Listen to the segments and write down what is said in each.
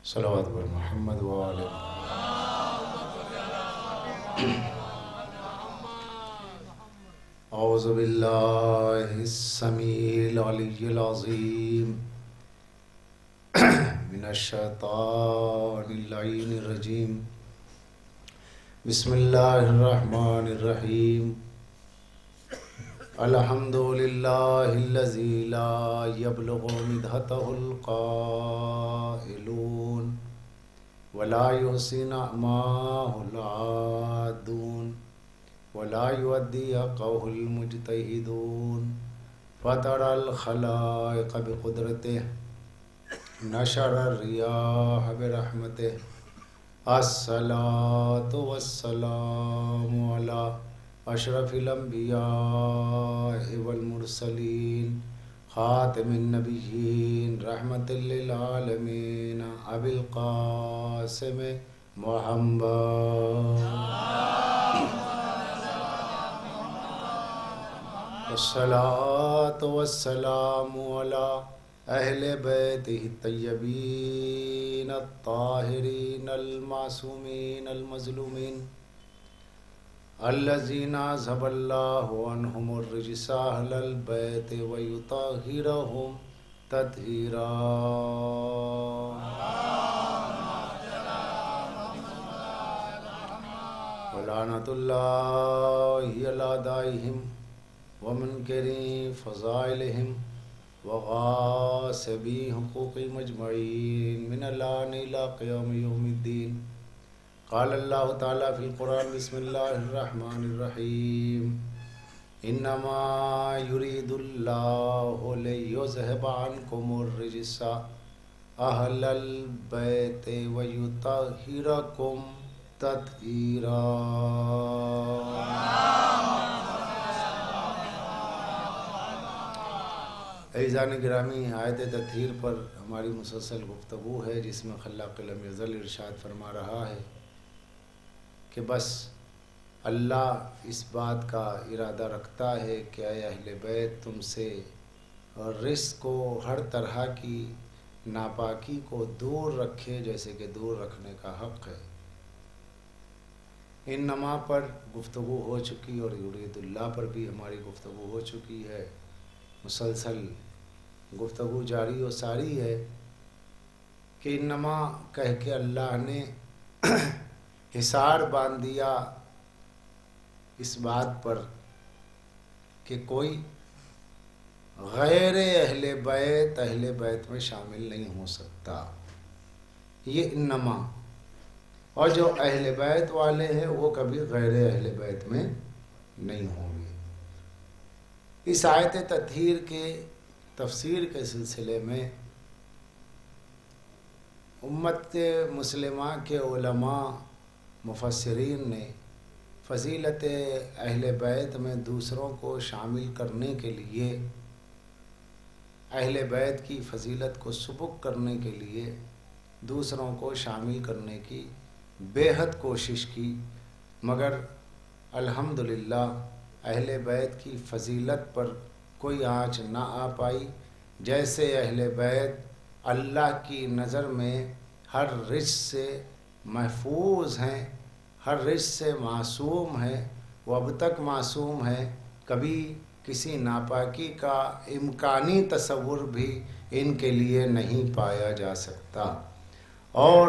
صلوات بر محمد وآل اعوذ باللہ السمیع العلی العظیم من الشیطان اللعین الرجیم بسم اللہ الرحمن الرحیم الحمد للہ الذی لا یبلغ مدحتہ القائلون ولا یحصی نعماہ العادون ولا یؤدی حقہ المجتہدون فطر الخلائق بقدرتہ نشر الریاح برحمتہ الصلاة والسلام علی اشرف الانبیاء والمرسلین خاتم النبیین رحمت للعالمین ابی القاسم محمد الصلاة والسلام علی اہل بیتہ الطیبین الطاہرین المعصومین المظلومین الذین اذھب اللہ عنہم الرجس اہل البیت ویطہرہم تطہیرا ولعنۃ اللہ علی اعدائہم ومنکری فضائلہم وغاصبی حقوقہم اجمعین من الآن الی قیام یوم الدین قال اللہ تعالی فی القرآن بسم اللہ الرحمن الرحیم انما یرید اللہ لیذھب عنکم الرجس اہل البیت ویطہرکم تطہیرا۔ عزیزان گرامی، آیت تطہیر پر ہماری مسلسل گفتگو ہے، جس میں خلاق لم یزل ارشاد فرما رہا ہے کہ بس اللہ اس بات کا ارادہ رکھتا ہے کہ اے اہل بیت تم سے رزق کو، ہر طرح کی ناپاکی کو دور رکھے جیسے کہ دور رکھنے کا حق ہے۔ ان نما پر گفتگو ہو چکی اور یرید اللہ پر بھی ہماری گفتگو ہو چکی ہے، مسلسل گفتگو جاری و ساری ہے کہ انما کہہ کے اللہ نے حصار باندھ دیا اس بات پر کہ کوئی غیر اہل بیت میں شامل نہیں ہو سکتا، یہ انما، اور جو اہل بیت والے ہیں وہ کبھی غیر اہل بیت میں نہیں ہوں گے۔ اس آیت تطہیر کے تفسیر کے سلسلے میں امت مسلمہ کے علماء مفسرین نے فضیلت اہل بیت میں دوسروں کو شامل کرنے کے لیے، اہل بیت کی فضیلت کو سبک کرنے کے لیے دوسروں کو شامل کرنے کی بے حد کوشش کی، مگر الحمدللہ اہل بیت کی فضیلت پر کوئی آنچ نہ آ پائی۔ جیسے اہل بیت اللہ کی نظر میں ہر رجس سے محفوظ ہیں، ہر رجس سے معصوم ہیں، وہ اب تک معصوم ہیں، کبھی کسی ناپاکی کا امکانی تصور بھی ان کے لیے نہیں پایا جا سکتا، اور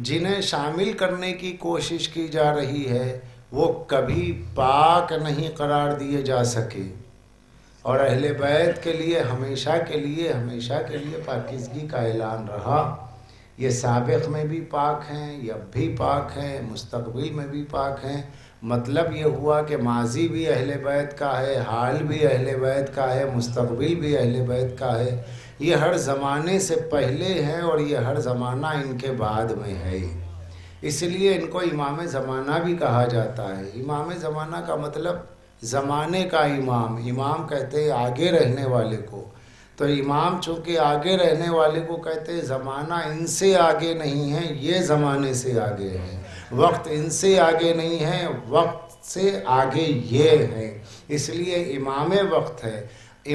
جنہیں شامل کرنے کی کوشش کی جا رہی ہے وہ کبھی پاک نہیں قرار دیے جا سکے، اور اہل بیت کے لیے ہمیشہ کے لیے پاکیزگی کا اعلان رہا۔ یہ سابق میں بھی پاک ہیں، یہ اب بھی پاک ہیں، مستقبل میں بھی پاک ہیں۔ مطلب یہ ہوا کہ ماضی بھی اہل بیت کا ہے، حال بھی اہل بیت کا ہے، مستقبل بھی اہل بیت کا ہے، یہ ہر زمانے سے پہلے ہیں اور یہ ہر زمانہ ان کے بعد میں ہے، اس لیے ان کو امام زمانہ بھی کہا جاتا ہے۔ امام زمانہ کا مطلب زمانے کا امام، امام کہتے ہیں آگے رہنے والے کو، تو امام چونکہ آگے رہنے والے کو کہتے ہیں، زمانہ ان سے آگے نہیں ہے، یہ زمانے سے آگے ہے، وقت ان سے آگے نہیں ہے، وقت سے آگے یہ ہے، اس لیے امام وقت ہے،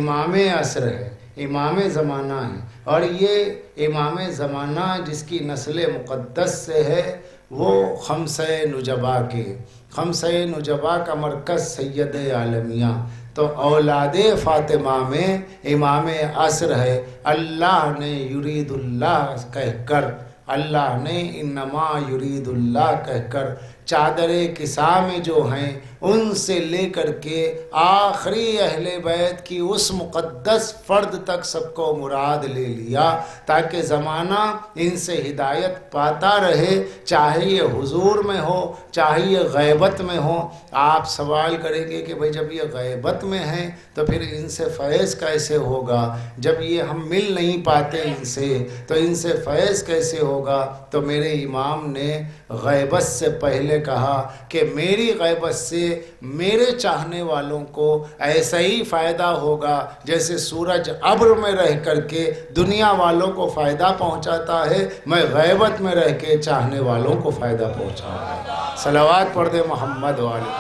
امام عصر ہے، امام زمانہ ہیں، اور یہ امام زمانہ جس کی نسل مقدس سے ہے وہ خمسہ نجبا کے، خمسہ نجبا کا مرکز سید عالمیہ، تو اولاد فاطمہ میں امام عصر ہے۔ اللہ نے یرید اللہ کہہ کر، اللہ نے انما یرید اللہ کہہ کر چادر کسا میں جو ہیں ان سے لے کر کے آخری اہل بیت کی اس مقدس فرد تک سب کو مراد لے لیا، تاکہ زمانہ ان سے ہدایت پاتا رہے، چاہے یہ حضور میں ہو چاہے یہ غیبت میں ہو۔ آپ سوال کریں گے کہ بھئی جب یہ غیبت میں ہیں تو پھر ان سے فیض کیسے ہوگا؟ جب یہ ہم مل نہیں پاتے ان سے تو ان سے فیض کیسے ہوگا؟ تو میرے امام نے غیبت سے پہلے کہا کہ میری غیبت سے میرے چاہنے والوں کو ایسا ہی فائدہ ہوگا جیسے سورج ابر میں رہ کر کے دنیا والوں کو فائدہ پہنچاتا ہے، میں غیبت میں رہ کے چاہنے والوں کو فائدہ پہنچاؤں گا۔ صلوات پڑھ دے محمد والے۔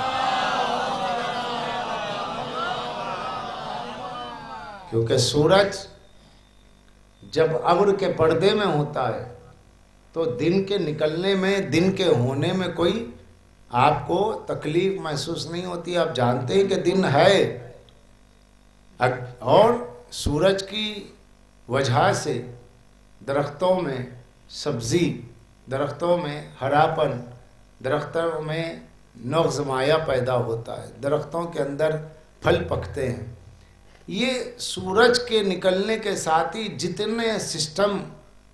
کیونکہ سورج جب ابر کے پردے میں ہوتا ہے تو دن کے نکلنے میں، دن کے ہونے میں کوئی آپ کو تکلیف محسوس نہیں ہوتی، آپ جانتے ہیں کہ دن ہے، اور سورج کی وجہ سے درختوں میں سبزی، درختوں میں ہراپن، درختوں میں نغزمایا پیدا ہوتا ہے، درختوں کے اندر پھل پکتے ہیں۔ یہ سورج کے نکلنے کے ساتھ ہی جتنے سسٹم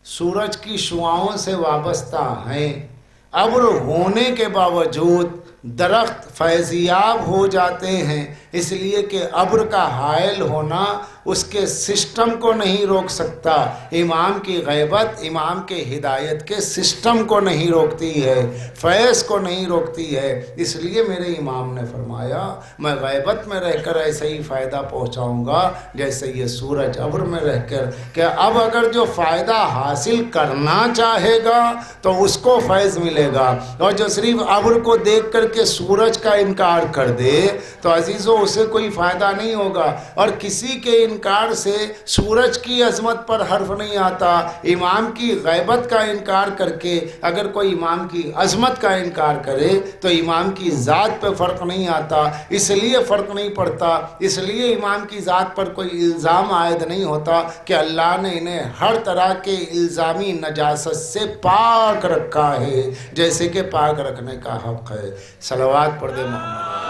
سورج کی شعاؤں سے وابستہ ہیں، ابر ہونے کے باوجود درخت فیضیاب ہو جاتے ہیں، اس لیے کہ ابر کا حائل ہونا اس کے سسٹم کو نہیں روک سکتا۔ امام کی غیبت امام کے ہدایت کے سسٹم کو نہیں روکتی ہے، فیض کو نہیں روکتی ہے، اس لیے میرے امام نے فرمایا میں غیبت میں رہ کر ایسا ہی فائدہ پہنچاؤں گا جیسے یہ سورج ابر میں رہ کر، کہ اب اگر جو فائدہ حاصل کرنا چاہے گا تو اس کو فیض ملے گا، اور جو صرف ابر کو دیکھ کر کے سورج کا انکار کر دے تو عزیزو اسے کوئی فائدہ نہیں ہوگا۔ اور کسی کے انکار سے سورج کی عظمت پر حرف نہیں آتا۔ امام کی غیبت کا انکار کر کے اگر کوئی امام کی عظمت کا انکار کرے تو امام کی ذات پہ فرق نہیں آتا، اس لیے فرق نہیں پڑتا، اس لیے امام کی ذات پر کوئی الزام عائد نہیں ہوتا کہ اللہ نے انہیں ہر طرح کے الزامی نجاست سے پاک رکھا ہے جیسے کہ پاک رکھنے کا حق ہے۔ صلوات پڑھ دے محمد۔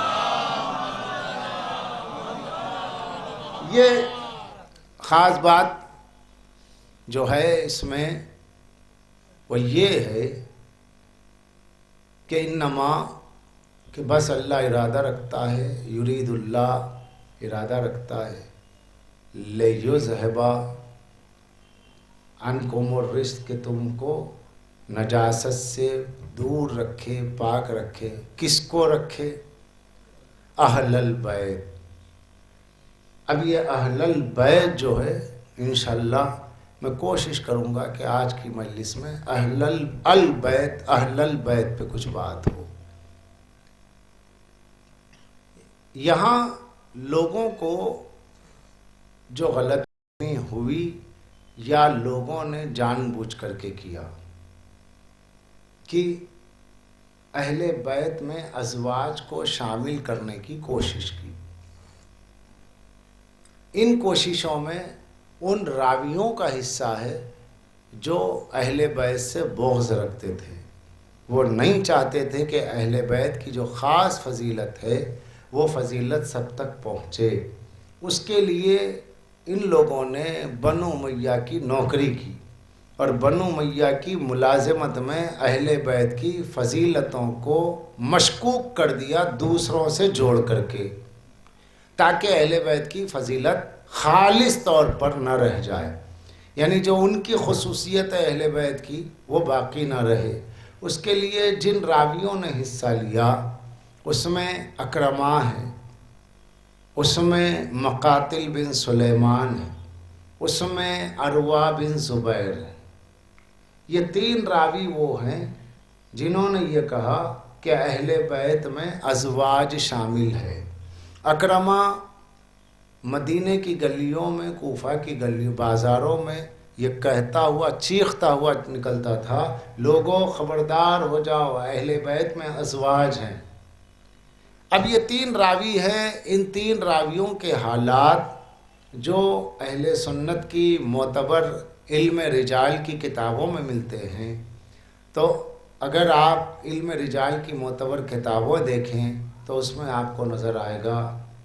یہ خاص بات جو ہے اس میں وہ یہ ہے کہ انما کہ بس اللہ ارادہ رکھتا ہے، یرید اللہ ارادہ رکھتا ہے لیذھبا عنکم الرجس، کہ تم کو نجاست سے دور رکھے، پاک رکھے۔ کس کو رکھے؟ اہل البیت۔ اب یہ اہل البیت جو ہے انشاءاللہ میں کوشش کروں گا کہ آج کی مجلس میں اہل البیت پہ کچھ بات ہو۔ یہاں لوگوں کو جو غلطی ہوئی یا لوگوں نے جان بوجھ کر کے کیا کہ اہل بیت میں ازواج کو شامل کرنے کی کوشش کی، ان کوششوں میں ان راویوں کا حصہ ہے جو اہل بیت سے بغض رکھتے تھے، وہ نہیں چاہتے تھے کہ اہل بیت کی جو خاص فضیلت ہے وہ فضیلت سب تک پہنچے۔ اس کے لیے ان لوگوں نے بنو امیہ کی نوکری کی اور بنو امیہ کی ملازمت میں اہل بیت کی فضیلتوں کو مشکوک کر دیا دوسروں سے جوڑ کر کے، تاکہ اہل بیت کی فضیلت خالص طور پر نہ رہ جائے، یعنی جو ان کی خصوصیت ہے اہل بیت کی وہ باقی نہ رہے۔ اس کے لیے جن راویوں نے حصہ لیا اس میں اکرمہ ہے، اس میں مقاتل بن سلیمان ہے، اس میں عروہ بن زبیر ہے۔ یہ تین راوی وہ ہیں جنہوں نے یہ کہا کہ اہل بیت میں ازواج شامل ہے۔ اکرمہ مدینے کی گلیوں میں، کوفہ کی گلیوں بازاروں میں یہ کہتا ہوا، چیختا ہوا نکلتا تھا، لوگوں خبردار ہو جاؤ، اہل بیت میں ازواج ہیں۔ اب یہ 3 راوی ہیں، ان 3 راویوں کے حالات جو اہل سنت کی معتبر علم رجال کی کتابوں میں ملتے ہیں، تو اگر آپ علم رجال کی معتبر کتابوں دیکھیں تو اس میں آپ کو نظر آئے گا،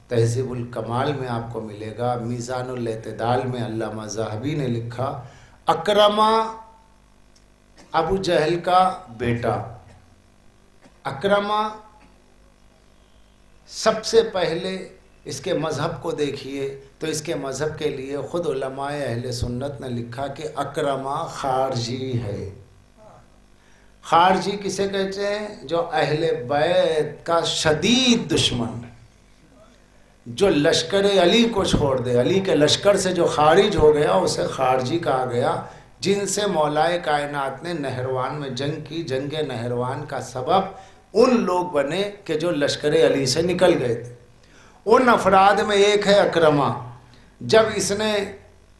تہذیب الکمال میں آپ کو ملے گا، میزان الاعتدال میں علامہ ذہبی نے لکھا، اکرمہ ابو جہل کا بیٹا، اکرمہ سب سے پہلے اس کے مذہب کو دیکھیے تو اس کے مذہب کے لیے خود علماء اہل سنت نے لکھا کہ اکرمہ خارجی ہے۔ خارجی کسے کہتے ہیں؟ جو اہل بیت کا شدید دشمن، جو لشکر علی کو چھوڑ دے، علی کے لشکر سے جو خارج ہو گیا اسے خارجی کہا گیا، جن سے مولائے کائنات نے نہروان میں جنگ کی۔ جنگ نہروان کا سبب ان لوگ بنے کہ جو لشکر علی سے نکل گئے تھے، ان افراد میں ایک ہے اکرمہ۔ جب اس نے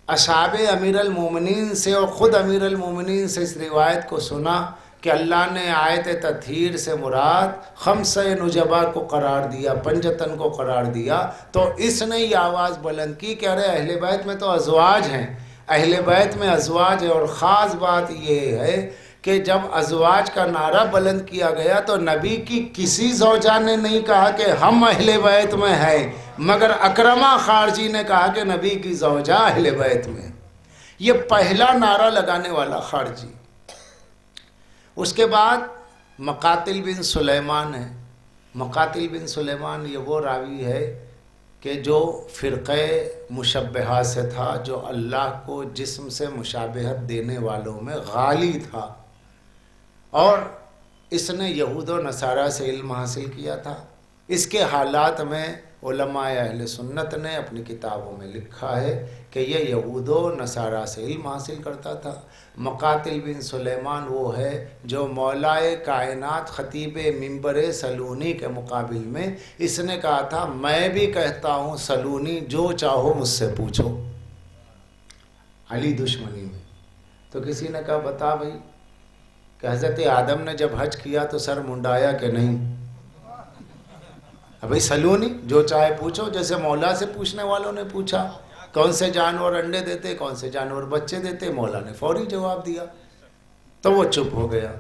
اصحاب امیر المومنین سے اور خود امیر المومنین سے اس روایت کو سنا کہ اللہ نے آیت تطہیر سے مراد خمسہ نجبہ کو قرار دیا، پنجتن کو قرار دیا، تو اس نے یہ آواز بلند کی کہ ارے اہل بیت میں تو ازواج ہیں، اہل بیت میں ازواج ہے۔ اور خاص بات یہ ہے کہ جب ازواج کا نعرہ بلند کیا گیا تو نبی کی کسی زوجہ نے نہیں کہا کہ ہم اہل بیت میں ہیں، مگر اکرمہ خارجی نے کہا کہ نبی کی زوجہ اہل بیت میں۔ یہ پہلا نعرہ لگانے والا خارجی۔ اس کے بعد مقاتل بن سلیمان ہے۔ مقاتل بن سلیمان یہ وہ راوی ہے کہ جو فرقہ مشبہہ سے تھا، جو اللہ کو جسم سے مشابہت دینے والوں میں غالی تھا، اور اس نے یہود و نصارہ سے علم حاصل کیا تھا۔ اس کے حالات میں علماء اہل سنت نے اپنی کتابوں میں لکھا ہے کہ یہ یہود و نصارہ سے علم حاصل کرتا تھا۔ مقاتل بن سلیمان وہ ہے جو مولائے کائنات خطیب منبر سلونی کے مقابل میں اس نے کہا تھا، میں بھی کہتا ہوں سلونی جو چاہو مجھ سے پوچھو، علی دشمنی میں۔ تو کسی نے کہا بتا بھائی کہ حضرت آدم نے جب حج کیا تو سر منڈایا کہ نہیں؟ ابھی سلونی جو چاہے پوچھو، جیسے مولا سے پوچھنے والوں نے پوچھا کون سے جانور انڈے دیتے، کون سے جانور بچے دیتے، مولا نے فوری جواب دیا، تو وہ چپ ہو گیا۔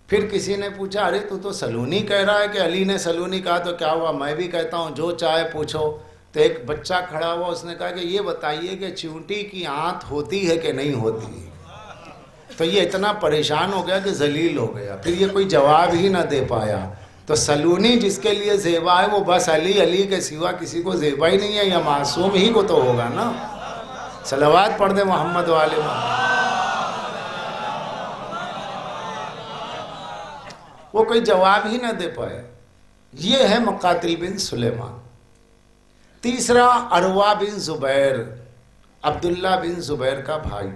پھر کسی نے پوچھا ارے تو سلونی کہہ رہا ہے کہ علی نے سلونی کہا تو کیا ہوا؟ میں بھی کہتا ہوں جو چاہے پوچھو۔ تو ایک بچہ کھڑا ہوا، اس نے کہا کہ یہ بتائیے کہ چونٹی کی آنت ہوتی ہے کہ نہیں ہوتی؟ تو یہ اتنا پریشان ہو گیا کہ ذلیل ہو گیا، پھر یہ کوئی جواب ہی نہ دے پایا۔ تو سلونی جس کے لیے زیبا ہے وہ بس علی، علی کے سوا کسی کو زیبا ہی نہیں ہے، یا معصوم ہی کو تو ہوگا نا۔ صلوات پڑھ دے محمد والے محمد۔ وہ کوئی جواب ہی نہ دے پایا۔ یہ ہے مقاتل بن سلیمان۔ تیسرا عروہ بن زبیر، عبداللہ بن زبیر کا بھائی۔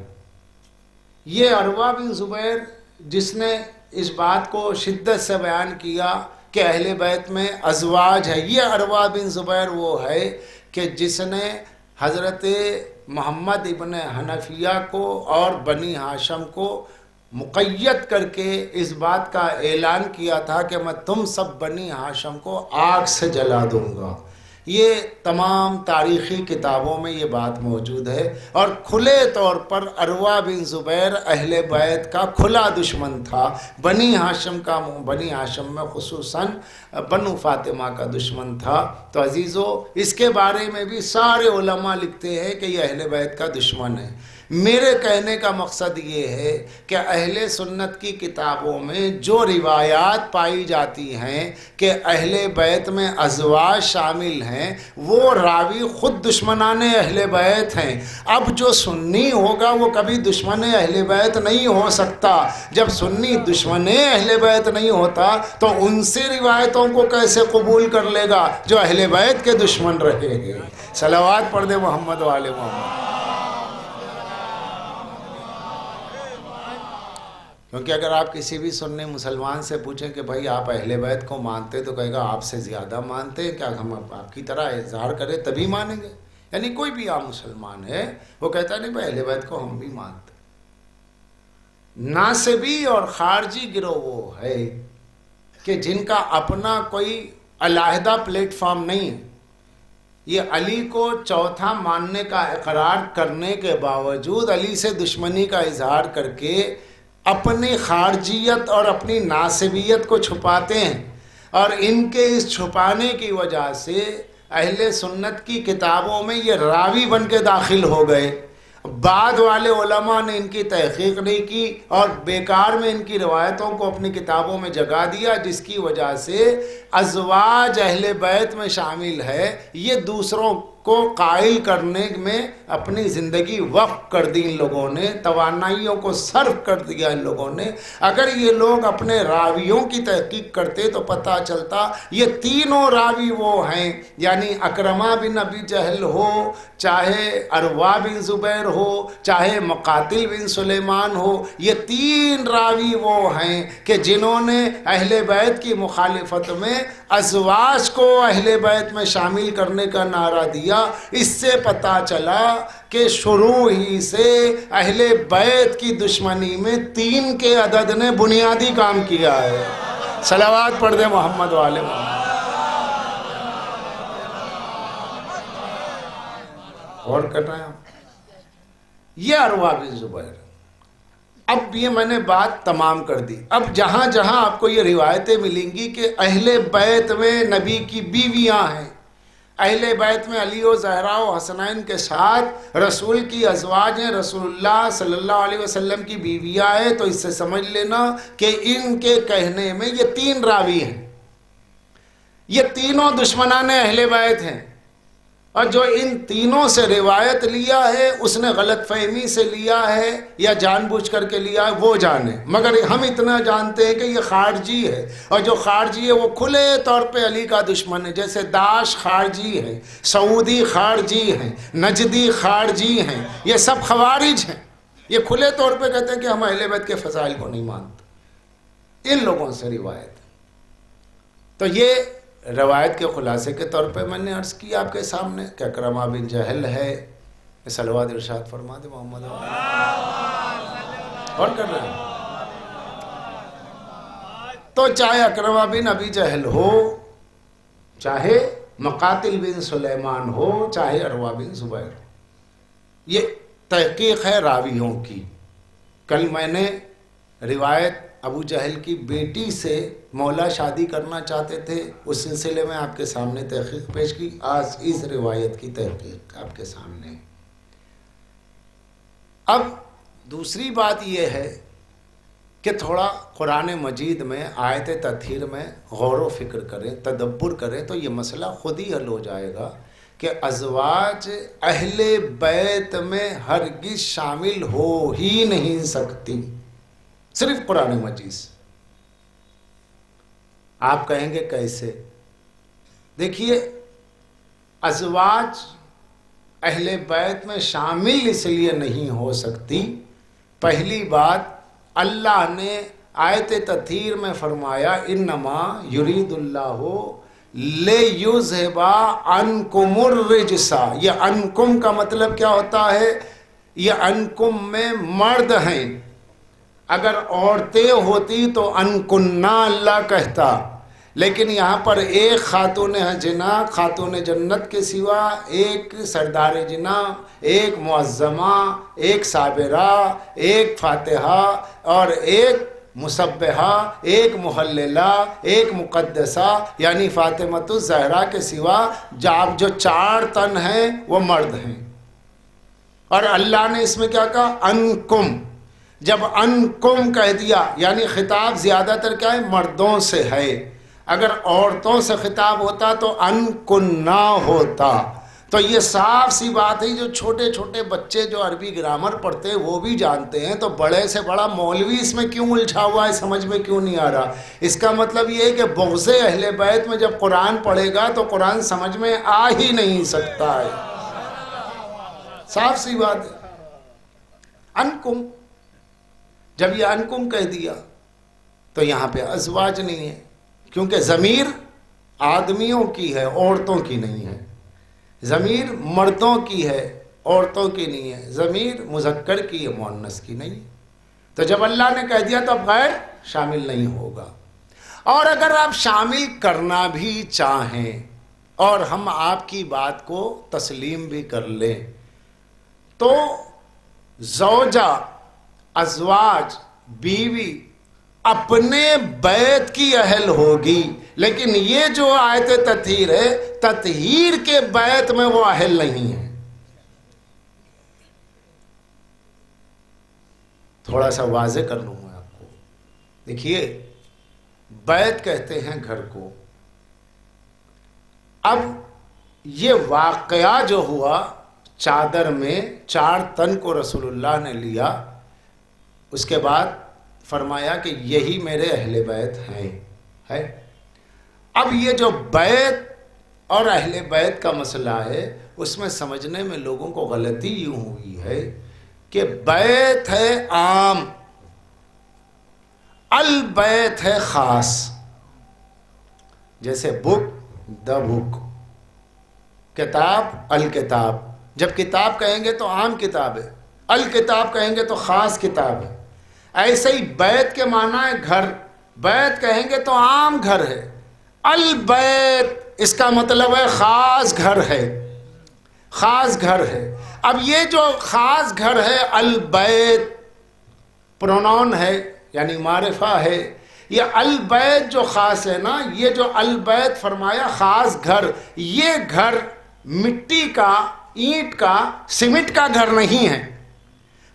یہ عروہ بن زبیر جس نے اس بات کو شدت سے بیان کیا کہ اہل بیت میں ازواج ہے، یہ عروہ بن زبیر وہ ہے کہ جس نے حضرت محمد ابن حنفیہ کو اور بنی ہاشم کو مقید کر کے اس بات کا اعلان کیا تھا کہ میں تم سب بنی ہاشم کو آگ سے جلا دوں گا۔ یہ تمام تاریخی کتابوں میں یہ بات موجود ہے، اور کھلے طور پر عروہ بن زبیر اہل بیت کا کھلا دشمن تھا، بنی ہاشم میں خصوصاً بنو فاطمہ کا دشمن تھا۔ تو عزیزو، اس کے بارے میں بھی سارے علماء لکھتے ہیں کہ یہ اہل بیت کا دشمن ہے۔ میرے کہنے کا مقصد یہ ہے کہ اہل سنت کی کتابوں میں جو روایات پائی جاتی ہیں کہ اہل بیت میں ازواج شامل ہیں، وہ راوی خود دشمنان اہل بیت ہیں۔ اب جو سنی ہوگا وہ کبھی دشمن اہل بیت نہیں ہو سکتا۔ جب سنی دشمن اہل بیت نہیں ہوتا تو ان سے روایتوں کو کیسے قبول کر لے گا جو اہل بیت کے دشمن رہے گے؟ صلوات پڑھ دے محمد والے محمد۔ کیونکہ اگر آپ کسی بھی سنی مسلمان سے پوچھیں کہ بھائی آپ اہل بیت کو مانتے تو کہے گا آپ سے زیادہ مانتے ہیں، کیا ہم آپ کی طرح اظہار کریں تبھی مانیں گے؟ یعنی کوئی بھی عام مسلمان ہے وہ کہتا نہیں بھائی اہل بیت کو ہم بھی مانتے. ناصبی اور خارجی گروہ وہ ہے کہ جن کا اپنا کوئی علیحدہ پلیٹ فارم نہیں ہے. یہ علی کو چوتھا ماننے کا اقرار کرنے کے باوجود علی سے دشمنی کا اظہار کر کے اپنی خارجیت اور اپنی ناصبیت کو چھپاتے ہیں، اور ان کے اس چھپانے کی وجہ سے اہل سنت کی کتابوں میں یہ راوی بن کے داخل ہو گئے. بعد والے علماء نے ان کی تحقیق نہیں کی اور بیکار میں ان کی روایتوں کو اپنی کتابوں میں جگا دیا، جس کی وجہ سے ازواج اہل بیت میں شامل ہے یہ دوسروں کو قائل کرنے میں اپنی زندگی وقف کر دی. ان لوگوں نے توانائیوں کو صرف کر دیا. ان لوگوں نے اگر یہ لوگ اپنے راویوں کی تحقیق کرتے تو پتہ چلتا یہ تینوں راوی وہ ہیں، یعنی اکرمہ بن ابی جہل ہو، چاہے اروا بن زبیر ہو، چاہے مقاتل بن سلیمان ہو، یہ تین راوی وہ ہیں کہ جنہوں نے اہل بیت کی مخالفت میں ازواج کو اہل بیت میں شامل کرنے کا نعرہ دیا. اس سے پتہ چلا کہ شروع ہی سے اہل بیت کی دشمنی میں 3 کے عدد نے بنیادی کام کیا ہے. صلوات پڑھ دے محمد والے محمد. اور کر رہے ہیں یہ اروا بن زبیر. اب یہ میں نے بات تمام کر دی. اب جہاں جہاں آپ کو یہ روایتیں ملیں گی کہ اہل بیت میں نبی کی بیویاں ہیں، اہل بیت میں علی و زہرا و حسنین کے ساتھ رسول کی ازواج ہیں، رسول اللہ صلی اللہ علیہ وسلم کی بیویاں ہیں، تو اس سے سمجھ لینا کہ ان کے کہنے میں یہ 3 راوی ہیں. یہ تینوں دشمنان اہل بیت ہیں، اور جو ان تینوں سے روایت لیا ہے اس نے غلط فہمی سے لیا ہے یا جان بوجھ کر کے لیا ہے وہ جانے، مگر ہم اتنا جانتے ہیں کہ یہ خارجی ہے، اور جو خارجی ہے وہ کھلے طور پہ علی کا دشمن ہے. جیسے داعش خارجی ہے، سعودی خارجی ہیں، نجدی خارجی ہیں، یہ سب خوارج ہیں. یہ کھلے طور پہ کہتے ہیں کہ ہم اہل بیت کے فضائل کو نہیں مانتے. ان لوگوں سے روایت. تو یہ روایت کے خلاصے کے طور پہ میں نے عرض کیا آپ کے سامنے کہ اکرمہ بن جہل ہے. صلوات ارشاد فرما دے محمد. اور کر رہے ہیں تو چاہے اکرمہ بن ابی جہل ہو، چاہے مقاتل بن سلیمان ہو، چاہے اروا بن زبیر ہو، یہ تحقیق ہے راویوں کی. کل میں نے روایت ابو جہل کی بیٹی سے مولا شادی کرنا چاہتے تھے، اس سلسلے میں آپ کے سامنے تحقیق پیش کی. آج اس روایت کی تحقیق آپ کے سامنے. اب دوسری بات یہ ہے کہ تھوڑا قرآن مجید میں آیت تطہیر میں غور و فکر کریں، تدبر کریں تو یہ مسئلہ خود ہی حل ہو جائے گا کہ ازواج اہل بیت میں ہرگز شامل ہو ہی نہیں سکتی. صرف قرآن مجید سے. آپ کہیں گے کیسے؟ دیکھیے، ازواج اہل بیت میں شامل اس لیے نہیں ہو سکتی. پہلی بات، اللہ نے آیت تطہیر میں فرمایا انما یرید اللہ لیذھب عنکم الرجس. یہ عنکم کا مطلب کیا ہوتا ہے؟ یہ عنکم میں مرد ہیں. اگر عورتیں ہوتی تو انکننا اللہ کہتا، لیکن یہاں پر ایک خاتون جنا، خاتون جنت کے سوا ایک سردار جنا، ایک معظمہ، ایک صابرہ، ایک فاتحہ اور ایک مسبحہ، ایک محللہ، ایک مقدسہ، یعنی فاطمۃ الزہرا کے سوا جو 4 تن ہیں وہ مرد ہیں. اور اللہ نے اس میں کیا کہا؟ انکم. جب انکم کہہ دیا یعنی خطاب زیادہ تر کیا ہے؟ مردوں سے ہے. اگر عورتوں سے خطاب ہوتا تو انکننا ہوتا. تو یہ صاف سی بات ہے. جو چھوٹے چھوٹے بچے جو عربی گرامر پڑھتے ہیں وہ بھی جانتے ہیں، تو بڑے سے بڑا مولوی اس میں کیوں الجھا ہوا ہے؟ سمجھ میں کیوں نہیں آ رہا؟ اس کا مطلب یہ ہے کہ بغض اہل بیت میں جب قرآن پڑھے گا تو قرآن سمجھ میں آ ہی نہیں سکتا ہے. صاف سی بات ہے. انکم، جب یہ انکم کہہ دیا تو یہاں پہ ازواج نہیں ہے، کیونکہ ضمیر آدمیوں کی ہے، عورتوں کی نہیں ہے. ضمیر مردوں کی ہے، عورتوں کی نہیں ہے، ضمیر مذکر کی ہے، مؤنث کی نہیں ہے۔ تو جب اللہ نے کہہ دیا تو اب غیر شامل نہیں ہوگا۔ اور اگر آپ شامل کرنا بھی چاہیں اور ہم آپ کی بات کو تسلیم بھی کر لیں تو زوجہ، ازواج، بیوی اپنے بیت کی اہل ہوگی، لیکن یہ جو آیت تطہیر ہے، تطہیر کے بیت میں وہ اہل نہیں ہے۔ تھوڑا سا واضح کر لوں میں آپ کو۔ دیکھیے، بیت کہتے ہیں گھر کو۔ اب یہ واقعہ جو ہوا، چادر میں 4 تن کو رسول اللہ نے لیا، اس کے بعد فرمایا کہ یہی میرے اہل بیت ہیں ہے۔ اب یہ جو بیت اور اہل بیت کا مسئلہ ہے، اس میں سمجھنے میں لوگوں کو غلطی یوں ہوئی ہے کہ بیت ہے عام، البیت ہے خاص۔ جیسے بک، دا بک، کتاب، الکتاب۔ جب کتاب کہیں گے تو عام کتاب ہے، الکتاب کہیں گے تو خاص کتاب ہے۔ ایسے ہی بیت کے معنی ہے گھر، بیت کہیں گے تو عام گھر ہے، البیت اس کا مطلب ہے خاص گھر ہے، خاص گھر ہے۔ اب یہ جو خاص گھر ہے، البیت پرونون ہے یعنی معرفہ ہے۔ یہ البیت جو خاص ہے نا، یہ جو البیت فرمایا خاص گھر، یہ گھر مٹی کا، اینٹ کا، سیمنٹ کا گھر نہیں ہے۔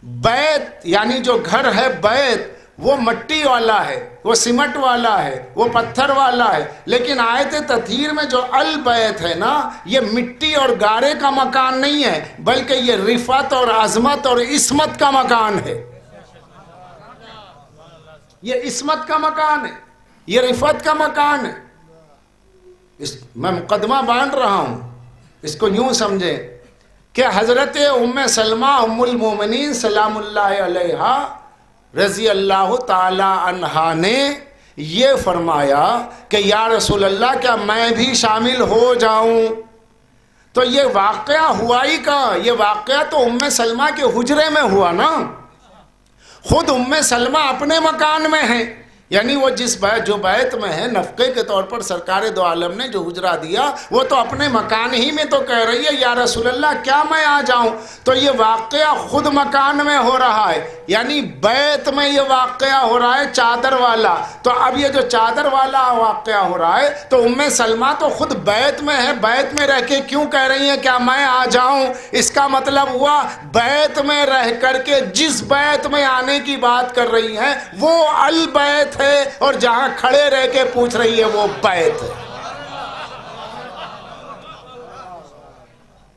بیت یعنی جو گھر ہے بیت، وہ مٹی والا ہے، وہ سیمنٹ والا ہے، وہ پتھر والا ہے۔ لیکن آیت تطہیر میں جو البیت ہے نا، یہ مٹی اور گارے کا مکان نہیں ہے، بلکہ یہ رفعت اور عظمت اور عصمت کا مکان ہے۔ یہ عصمت کا مکان ہے، یہ رفعت کا مکان ہے۔ میں مقدمہ باندھ رہا ہوں، اس کو یوں سمجھیں کہ حضرت ام سلمہ ام المومنین سلام اللہ علیہا رضی اللہ تعالی عنہا نے یہ فرمایا کہ یا رسول اللہ کیا میں بھی شامل ہو جاؤں؟ تو یہ واقعہ ہوا ہی کہاں؟ یہ واقعہ تو ام سلمہ کے حجرے میں ہوا نا۔ خود ام سلمہ اپنے مکان میں ہیں، یعنی وہ جس بیت، جو بیت میں ہے، نفقے کے طور پر سرکار دو عالم نے جو حجرہ دیا، وہ تو اپنے مکان ہی میں تو کہہ رہی ہے یا رسول اللہ کیا میں آ جاؤں؟ تو یہ واقعہ خود مکان میں ہو رہا ہے، یعنی بیت میں یہ واقعہ ہو رہا ہے چادر والا۔ تو اب یہ جو چادر والا واقعہ ہو رہا ہے، تو ام سلمہ تو خود بیت میں ہے، بیت میں رہ کے کیوں کہہ رہی ہیں کیا میں آ جاؤں؟ اس کا مطلب ہوا بیت میں رہ کر کے جس بیت میں آنے کی بات کر رہی ہیں وہ البیت ہے، اور جہاں کھڑے رہ کے پوچھ رہی ہے وہ بیت ہے۔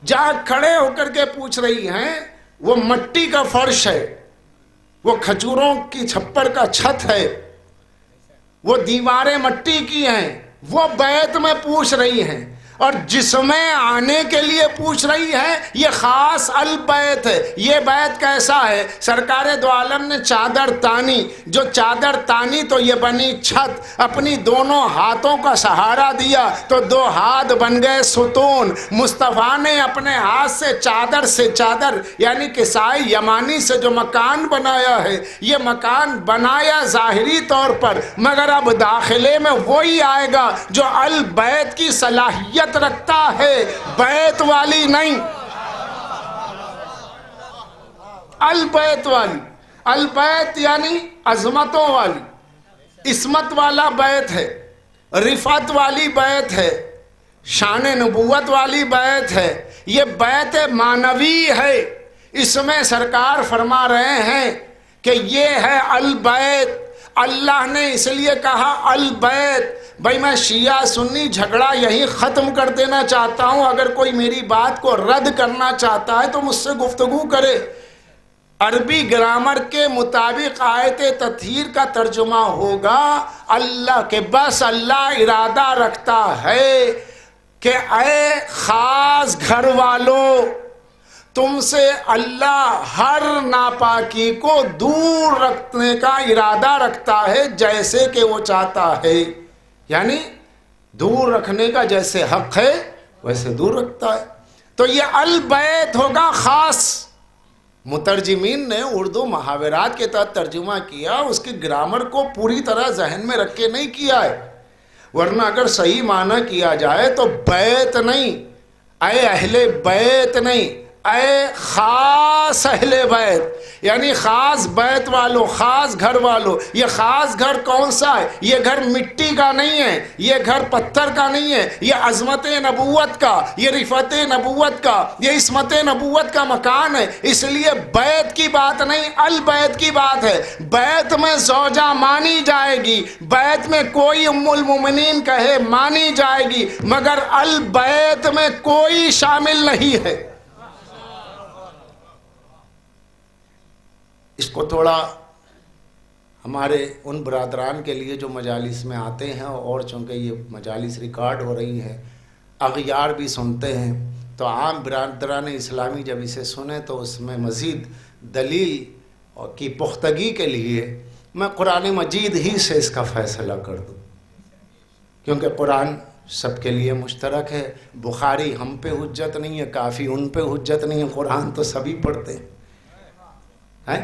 جہاں کھڑے ہو کر کے پوچھ رہی ہیں وہ مٹی کا فرش ہے، وہ کھجوروں کی چھپر کا چھت ہے، وہ دیواریں مٹی کی ہیں، وہ بیت میں پوچھ رہی ہیں۔ اور جس میں آنے کے لیے پوچھ رہی ہے یہ خاص البیت ہے۔ یہ بیت کیسا ہے؟ سرکار دو عالم نے چادر تانی، جو چادر تانی تو یہ بنی چھت، اپنی دونوں ہاتھوں کا سہارا دیا تو 2 ہاتھ بن گئے ستون۔ مصطفیٰ نے اپنے ہاتھ سے چادر یعنی کسائی یمانی سے جو مکان بنایا ہے، یہ مکان بنایا ظاہری طور پر، مگر اب داخلے میں وہی آئے گا جو البیت کی صلاحیت رکھتا ہے، بیت والی نہیں، البیت والی۔ البیت یعنی عظمتوں والی، عصمت والا بیت ہے، رفعت والی بیت ہے، شان نبوت والی بیت ہے۔ یہ بیت معنوی ہے۔ اس میں سرکار فرما رہے ہیں کہ یہ ہے البیت۔ اللہ نے اس لیے کہا البیت۔ بھائی میں شیعہ سنی جھگڑا یہی ختم کر دینا چاہتا ہوں، اگر کوئی میری بات کو رد کرنا چاہتا ہے تو مجھ سے گفتگو کرے۔ عربی گرامر کے مطابق آیت تطہیر کا ترجمہ ہوگا اللہ کے، بس اللہ ارادہ رکھتا ہے کہ اے خاص گھر والوں، تم سے اللہ ہر ناپاکی کو دور رکھنے کا ارادہ رکھتا ہے جیسے کہ وہ چاہتا ہے، یعنی دور رکھنے کا جیسے حق ہے ویسے دور رکھتا ہے۔ تو یہ البیت ہوگا خاص. مترجمین نے اردو محاورات کے تحت ترجمہ کیا، اس کی گرامر کو پوری طرح ذہن میں رکھ کے نہیں کیا ہے، ورنہ اگر صحیح معنی کیا جائے تو بیت نہیں، اے اہل بیت نہیں، اے خاص اہل بیت، یعنی خاص بیت والوں، خاص گھر والوں. یہ خاص گھر کون سا ہے؟ یہ گھر مٹی کا نہیں ہے، یہ گھر پتھر کا نہیں ہے، یہ عظمت نبوت کا، یہ رفعت نبوت کا، یہ عصمت نبوت کا مکان ہے. اس لیے بیت کی بات نہیں، البیت کی بات ہے. بیت میں زوجہ مانی جائے گی، بیت میں کوئی ام المومنین کہے مانی جائے گی، مگر البیت میں کوئی شامل نہیں ہے. اس کو تھوڑا ہمارے ان برادران کے لیے جو مجالس میں آتے ہیں، اور چونکہ یہ مجالس ریکارڈ ہو رہی ہیں، اغیار بھی سنتے ہیں، تو عام برادران اسلامی جب اسے سنیں تو اس میں مزید دلیل کی پختگی کے لیے میں قرآن مجید ہی سے اس کا فیصلہ کر دوں، کیونکہ قرآن سب کے لیے مشترک ہے. بخاری ہم پہ حجت نہیں ہے، کافی ان پہ حجت نہیں ہے، قرآن تو سبھی پڑھتے ہیں.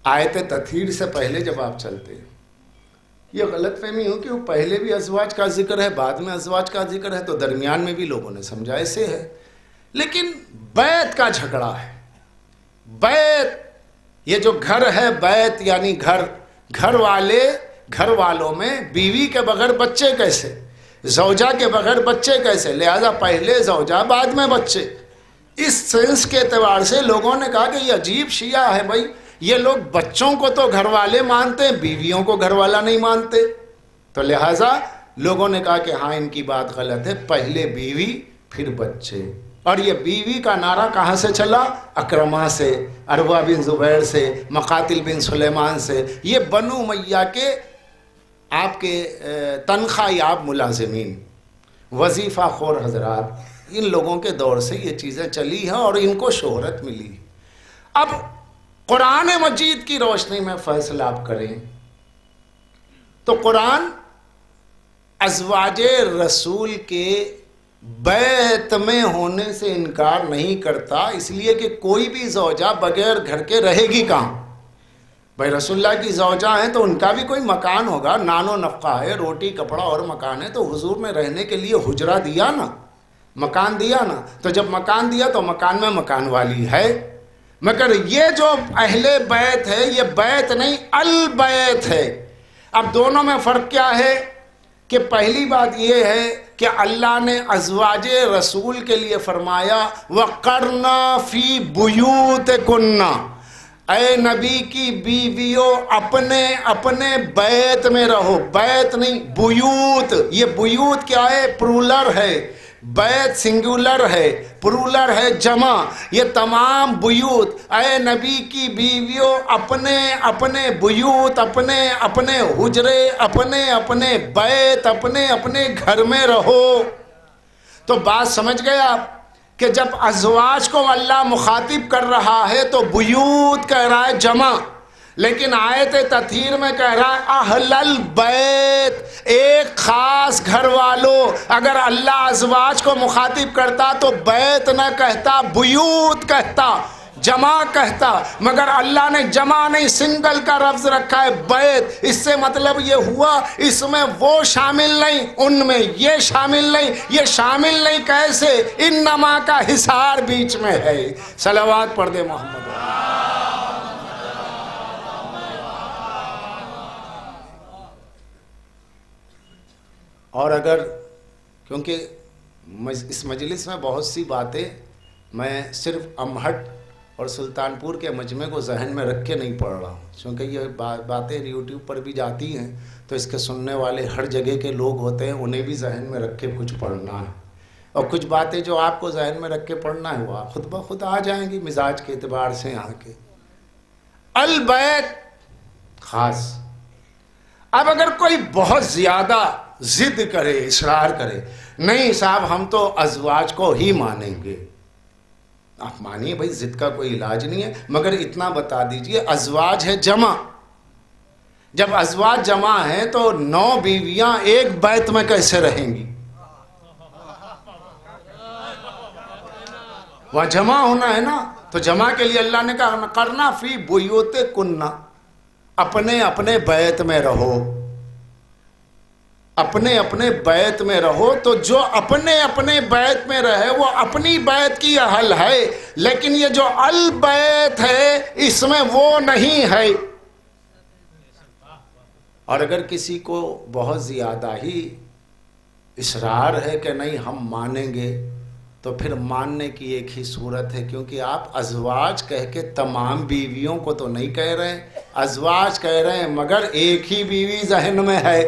آیت تطہیر سے پہلے جب آپ چلتے ہیں، یہ غلط فہمی ہو کہ وہ پہلے بھی ازواج کا ذکر ہے، بعد میں ازواج کا ذکر ہے، تو درمیان میں بھی لوگوں نے سمجھا ایسے ہے. لیکن بیت کا جھگڑا ہے. بیت، یہ جو گھر ہے، بیت یعنی گھر، گھر والے، گھر والوں میں بیوی کے بغیر بچے کیسے، زوجہ کے بغیر بچے کیسے، لہذا پہلے زوجہ بعد میں بچے. اس سینس کے اعتبار سے لوگوں نے کہا کہ یہ عجیب شیعہ ہے بھائی، یہ لوگ بچوں کو تو گھر والے مانتے ہیں، بیویوں کو گھر والا نہیں مانتے. تو لہٰذا لوگوں نے کہا کہ ہاں ان کی بات غلط ہے، پہلے بیوی پھر بچے. اور یہ بیوی کا نعرہ کہاں سے چلا؟ اکرمہ سے، عروہ بن زبیر سے، مقاتل بن سلیمان سے. یہ بنو امیہ کے آپ کے تنخواہ یاب ملازمین، وظیفہ خور حضرات، ان لوگوں کے دور سے یہ چیزیں چلی ہیں اور ان کو شہرت ملی. اب قرآن مجید کی روشنی میں فیصلہ آپ کریں تو قرآن ازواج رسول کے بیت میں ہونے سے انکار نہیں کرتا، اس لیے کہ کوئی بھی زوجہ بغیر گھر کے رہے گی کہاں؟ بھائی رسول اللہ کی زوجہ ہیں تو ان کا بھی کوئی مکان ہوگا، نان و نفقہ ہے، روٹی کپڑا اور مکان ہے، تو حضور نے رہنے کے لیے حجرہ دیا نا، مکان دیا نا. تو جب مکان دیا تو مکان میں مکان والی ہے. مگر یہ جو اہل بیت ہے یہ بیت نہیں البیت ہے. اب دونوں میں فرق کیا ہے کہ پہلی بات یہ ہے کہ اللہ نے ازواج رسول کے لیے فرمایا وَقَرْنَا فِي بُيُوتِكُنَّ، اے نبی کی بیویوں اپنے اپنے بیت میں رہو. بیت نہیں بیوت. یہ بیوت کیا ہے؟ پرولر ہے. بیت سنگولر ہے، پرولر ہے جمع. یہ تمام بیوت، اے نبی کی بیویوں اپنے اپنے بیوت، اپنے اپنے حجرے، اپنے اپنے بیت، اپنے اپنے گھر میں رہو. تو بات سمجھ گئے آپ کہ جب ازواج کو اللہ مخاطب کر رہا ہے تو بیوت کہہ رہا ہے جمع، لیکن آیت تطہیر میں کہہ رہا ہے اہل البیت، ایک خاص گھر والوں. اگر اللہ ازواج کو مخاطب کرتا تو بیت نہ کہتا، بیوت کہتا، جمع کہتا. مگر اللہ نے جمع نہیں، سنگل کا لفظ رکھا ہے بیت. اس سے مطلب یہ ہوا اس میں وہ شامل نہیں، ان میں یہ شامل نہیں. یہ شامل نہیں کیسے؟ انما کا حصار بیچ میں ہے. صلوات پڑھ دے محمد. اور اگر کیونکہ اس مجلس میں بہت سی باتیں میں صرف امہٹ اور سلطان پور کے مجمع کو ذہن میں رکھ کے نہیں پڑھ رہا ہوں، کیونکہ یہ باتیں یوٹیوب پر بھی جاتی ہیں تو اس کے سننے والے ہر جگہ کے لوگ ہوتے ہیں، انہیں بھی ذہن میں رکھ کے کچھ پڑھنا ہے. اور کچھ باتیں جو آپ کو ذہن میں رکھ کے پڑھنا ہے وہ خود بخود آ جائیں گی مزاج کے اعتبار سے. یہاں کے البیت خاص. اب اگر کوئی بہت زیادہ ضد کرے، اصرار کرے، نہیں صاحب ہم تو ازواج کو ہی مانیں گے، آپ مانیے بھائی، ضد کا کوئی علاج نہیں ہے، مگر اتنا بتا دیجئے ازواج ہے جمع. جب ازواج جمع ہیں تو 9 بیویاں ایک بیت میں کیسے رہیں گی؟ وہاں جمع ہونا ہے نا، تو جمع کے لیے اللہ نے کہا کرنا فی بیوت کننا، اپنے اپنے بیت میں رہو، اپنے اپنے بیت میں رہو۔ تو جو اپنے اپنے بیت میں رہے وہ اپنی بیت کی اہل ہے، لیکن یہ جو البیت ہے اس میں وہ نہیں ہے۔ اور اگر کسی کو بہت زیادہ ہی اصرار ہے کہ نہیں ہم مانیں گے، تو پھر ماننے کی ایک ہی صورت ہے، کیونکہ آپ ازواج کہہ کے تمام بیویوں کو تو نہیں کہہ رہے ہیں، ازواج کہہ رہے ہیں، مگر ایک ہی بیوی ذہن میں ہے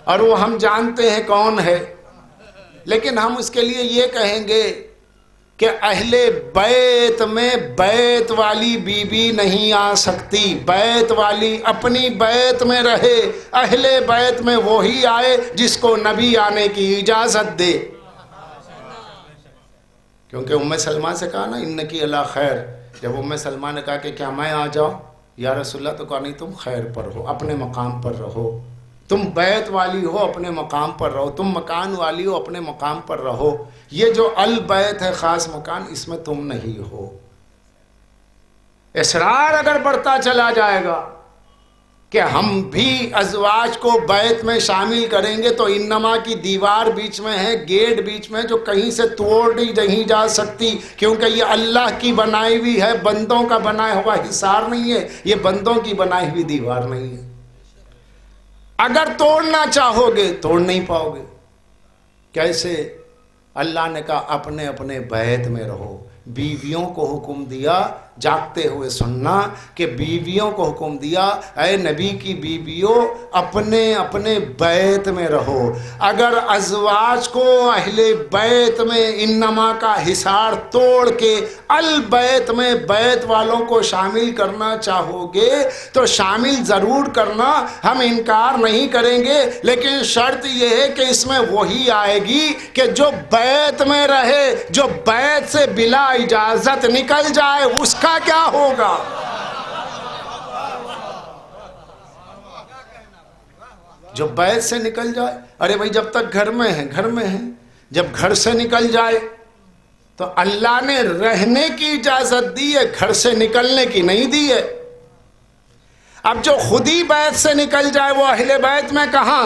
اور وہ ہم جانتے ہیں کون ہے، لیکن ہم اس کے لیے یہ کہیں گے کہ اہل بیت میں بیت والی بی بی نہیں آ سکتی، بیت والی اپنی بیت میں رہے، اہل بیت میں وہی آئے جس کو نبی آنے کی اجازت دے۔ کیونکہ ام سلمہ سے کہا نا انکی علی خیر، جب ام سلمہ نے کہا کہ کیا میں آ جاؤں یا رسول اللہ، تو کہا نہیں، تم خیر پر ہو، اپنے مقام پر رہو، تم بیت والی ہو اپنے مقام پر رہو، تم مکان والی ہو اپنے مقام پر رہو، یہ جو البیت ہے خاص مکان، اس میں تم نہیں ہو۔ اصرار اگر بڑھتا چلا جائے گا کہ ہم بھی ازواج کو بیت میں شامل کریں گے، تو انما کی دیوار بیچ میں ہے، گیٹ بیچ میں، جو کہیں سے توڑ نہیں جا سکتی، کیونکہ یہ اللہ کی بنائی ہوئی ہے، بندوں کا بنایا ہوا حصار نہیں ہے، یہ بندوں کی بنائی ہوئی دیوار نہیں ہے۔ اگر توڑنا چاہو گے توڑ نہیں پاؤ گے۔ کیسے؟ اللہ نے کہا اپنے اپنے بیت میں رہو۔ بیویوں کو حکم دیا جاگتے ہوئے سننا کہ بیویوں کو حکم دیا اے نبی کی بیویوں اپنے اپنے بیت میں رہو۔ اگر ازواج کو اہل بیت میں انما کا حصار توڑ کے البیت میں بیت والوں کو شامل کرنا چاہو گے تو شامل ضرور کرنا، ہم انکار نہیں کریں گے، لیکن شرط یہ ہے کہ اس میں وہی آئے گی کہ جو بیت میں رہے، جو بیت سے بلا اجازت نکل جائے اس کا کیا ہوگا؟ جو بیت سے نکل جائے، ارے بھائی جب تک گھر میں ہیں گھر میں ہیں، جب گھر سے نکل جائے تو اللہ نے رہنے کی اجازت دی ہے، گھر سے نکلنے کی نہیں دی ہے۔ اب جو خود ہی بیت سے نکل جائے وہ اہل بیت میں کہاں؟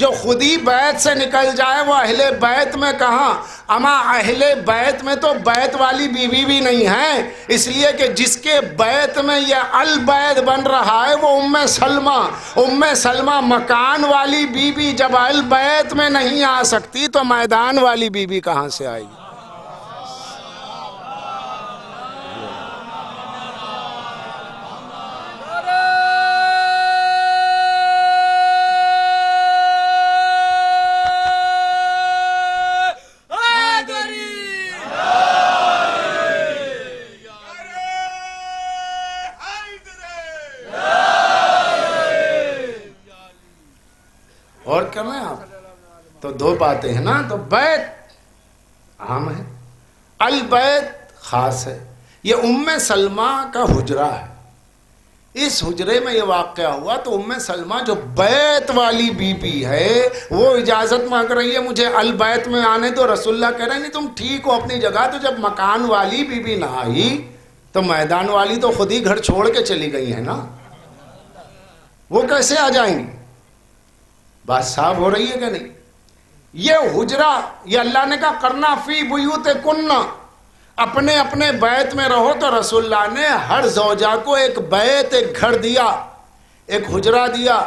جو خود ہی بیت سے نکل جائے وہ اہل بیت میں کہاں؟ اما اہل بیت میں تو بیت والی بیوی بھی نہیں ہے، اس لیے کہ جس کے بیت میں یہ البیت بن رہا ہے وہ ام سلمہ۔ ام سلمہ مکان والی بیوی جب البیت میں نہیں آ سکتی تو میدان والی بیوی کہاں سے آئے گی؟ اور کرنا ہے آپ تو دو باتیں ہیں نا، تو بیت عام ہے، البیت خاص ہے۔ یہ ام سلمہ کا حجرہ ہے، اس حجرے میں یہ واقعہ ہوا تو ام سلمہ جو بیت والی بی بی ہے وہ اجازت مانگ رہی ہے مجھے البیت میں آنے دو۔ رسول اللہ کہہ رہے ہیں نہیں تم ٹھیک ہو اپنی جگہ، تو جب مکان والی بی بی نہ آئی تو میدان والی تو خود ہی گھر چھوڑ کے چلی گئی ہے نا، وہ کیسے آ جائیں گی؟ بات صاف ہو رہی ہے کہ نہیں؟ یہ حجرہ، یہ اللہ نے کہا کرنا فی بیوت کننا، اپنے اپنے بیت میں رہو، تو رسول اللہ نے ہر زوجہ کو ایک بیت، ایک گھر دیا، ایک حجرہ دیا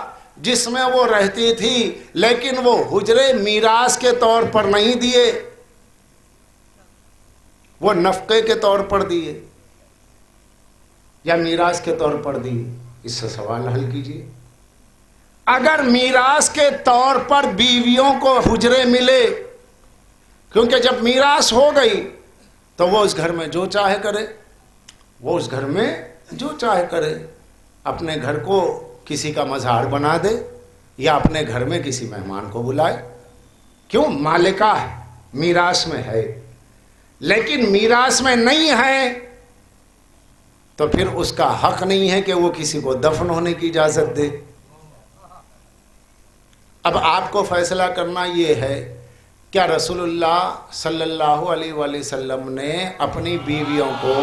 جس میں وہ رہتی تھی، لیکن وہ حجرے میراث کے طور پر نہیں دیے، وہ نفقے کے طور پر دیے یا میراث کے طور پر دیے؟ اس سے سوال حل کیجیے۔ اگر میراث کے طور پر بیویوں کو حجرے ملے، کیونکہ جب میراث ہو گئی تو وہ اس گھر میں جو چاہے کرے، وہ اس گھر میں جو چاہے کرے، اپنے گھر کو کسی کا مزار بنا دے یا اپنے گھر میں کسی مہمان کو بلائے، کیوں؟ مالکہ ہے، میراث میں ہے، لیکن میراث میں نہیں ہے تو پھر اس کا حق نہیں ہے کہ وہ کسی کو دفن ہونے کی اجازت دے۔ اب آپ کو فیصلہ کرنا یہ ہے کیا رسول اللہ صلی اللہ علیہ وآلہ وسلم نے اپنی بیویوں کو،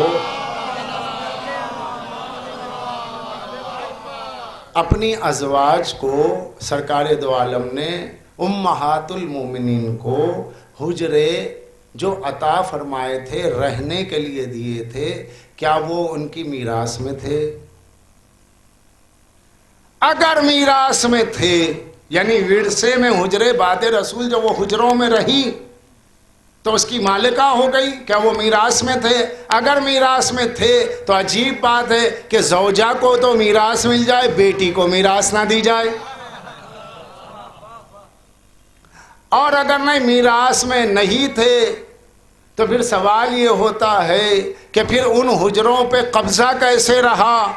اپنی ازواج کو، سرکار دو عالم نے امہات المومنین کو حجرے جو عطا فرمائے تھے، رہنے کے لیے دیے تھے، کیا وہ ان کی میراث میں تھے؟ اگر میراث میں تھے، یعنی ورثے میں حجرے بعد رسول جو وہ حجروں میں رہی تو اس کی مالکہ ہو گئی، کیا وہ میراث میں تھے؟ اگر میراث میں تھے تو عجیب بات ہے کہ زوجہ کو تو میراث مل جائے، بیٹی کو میراث نہ دی جائے۔ اور اگر نہیں میراث میں نہیں تھے تو پھر سوال یہ ہوتا ہے کہ پھر ان حجروں پہ قبضہ کیسے رہا؟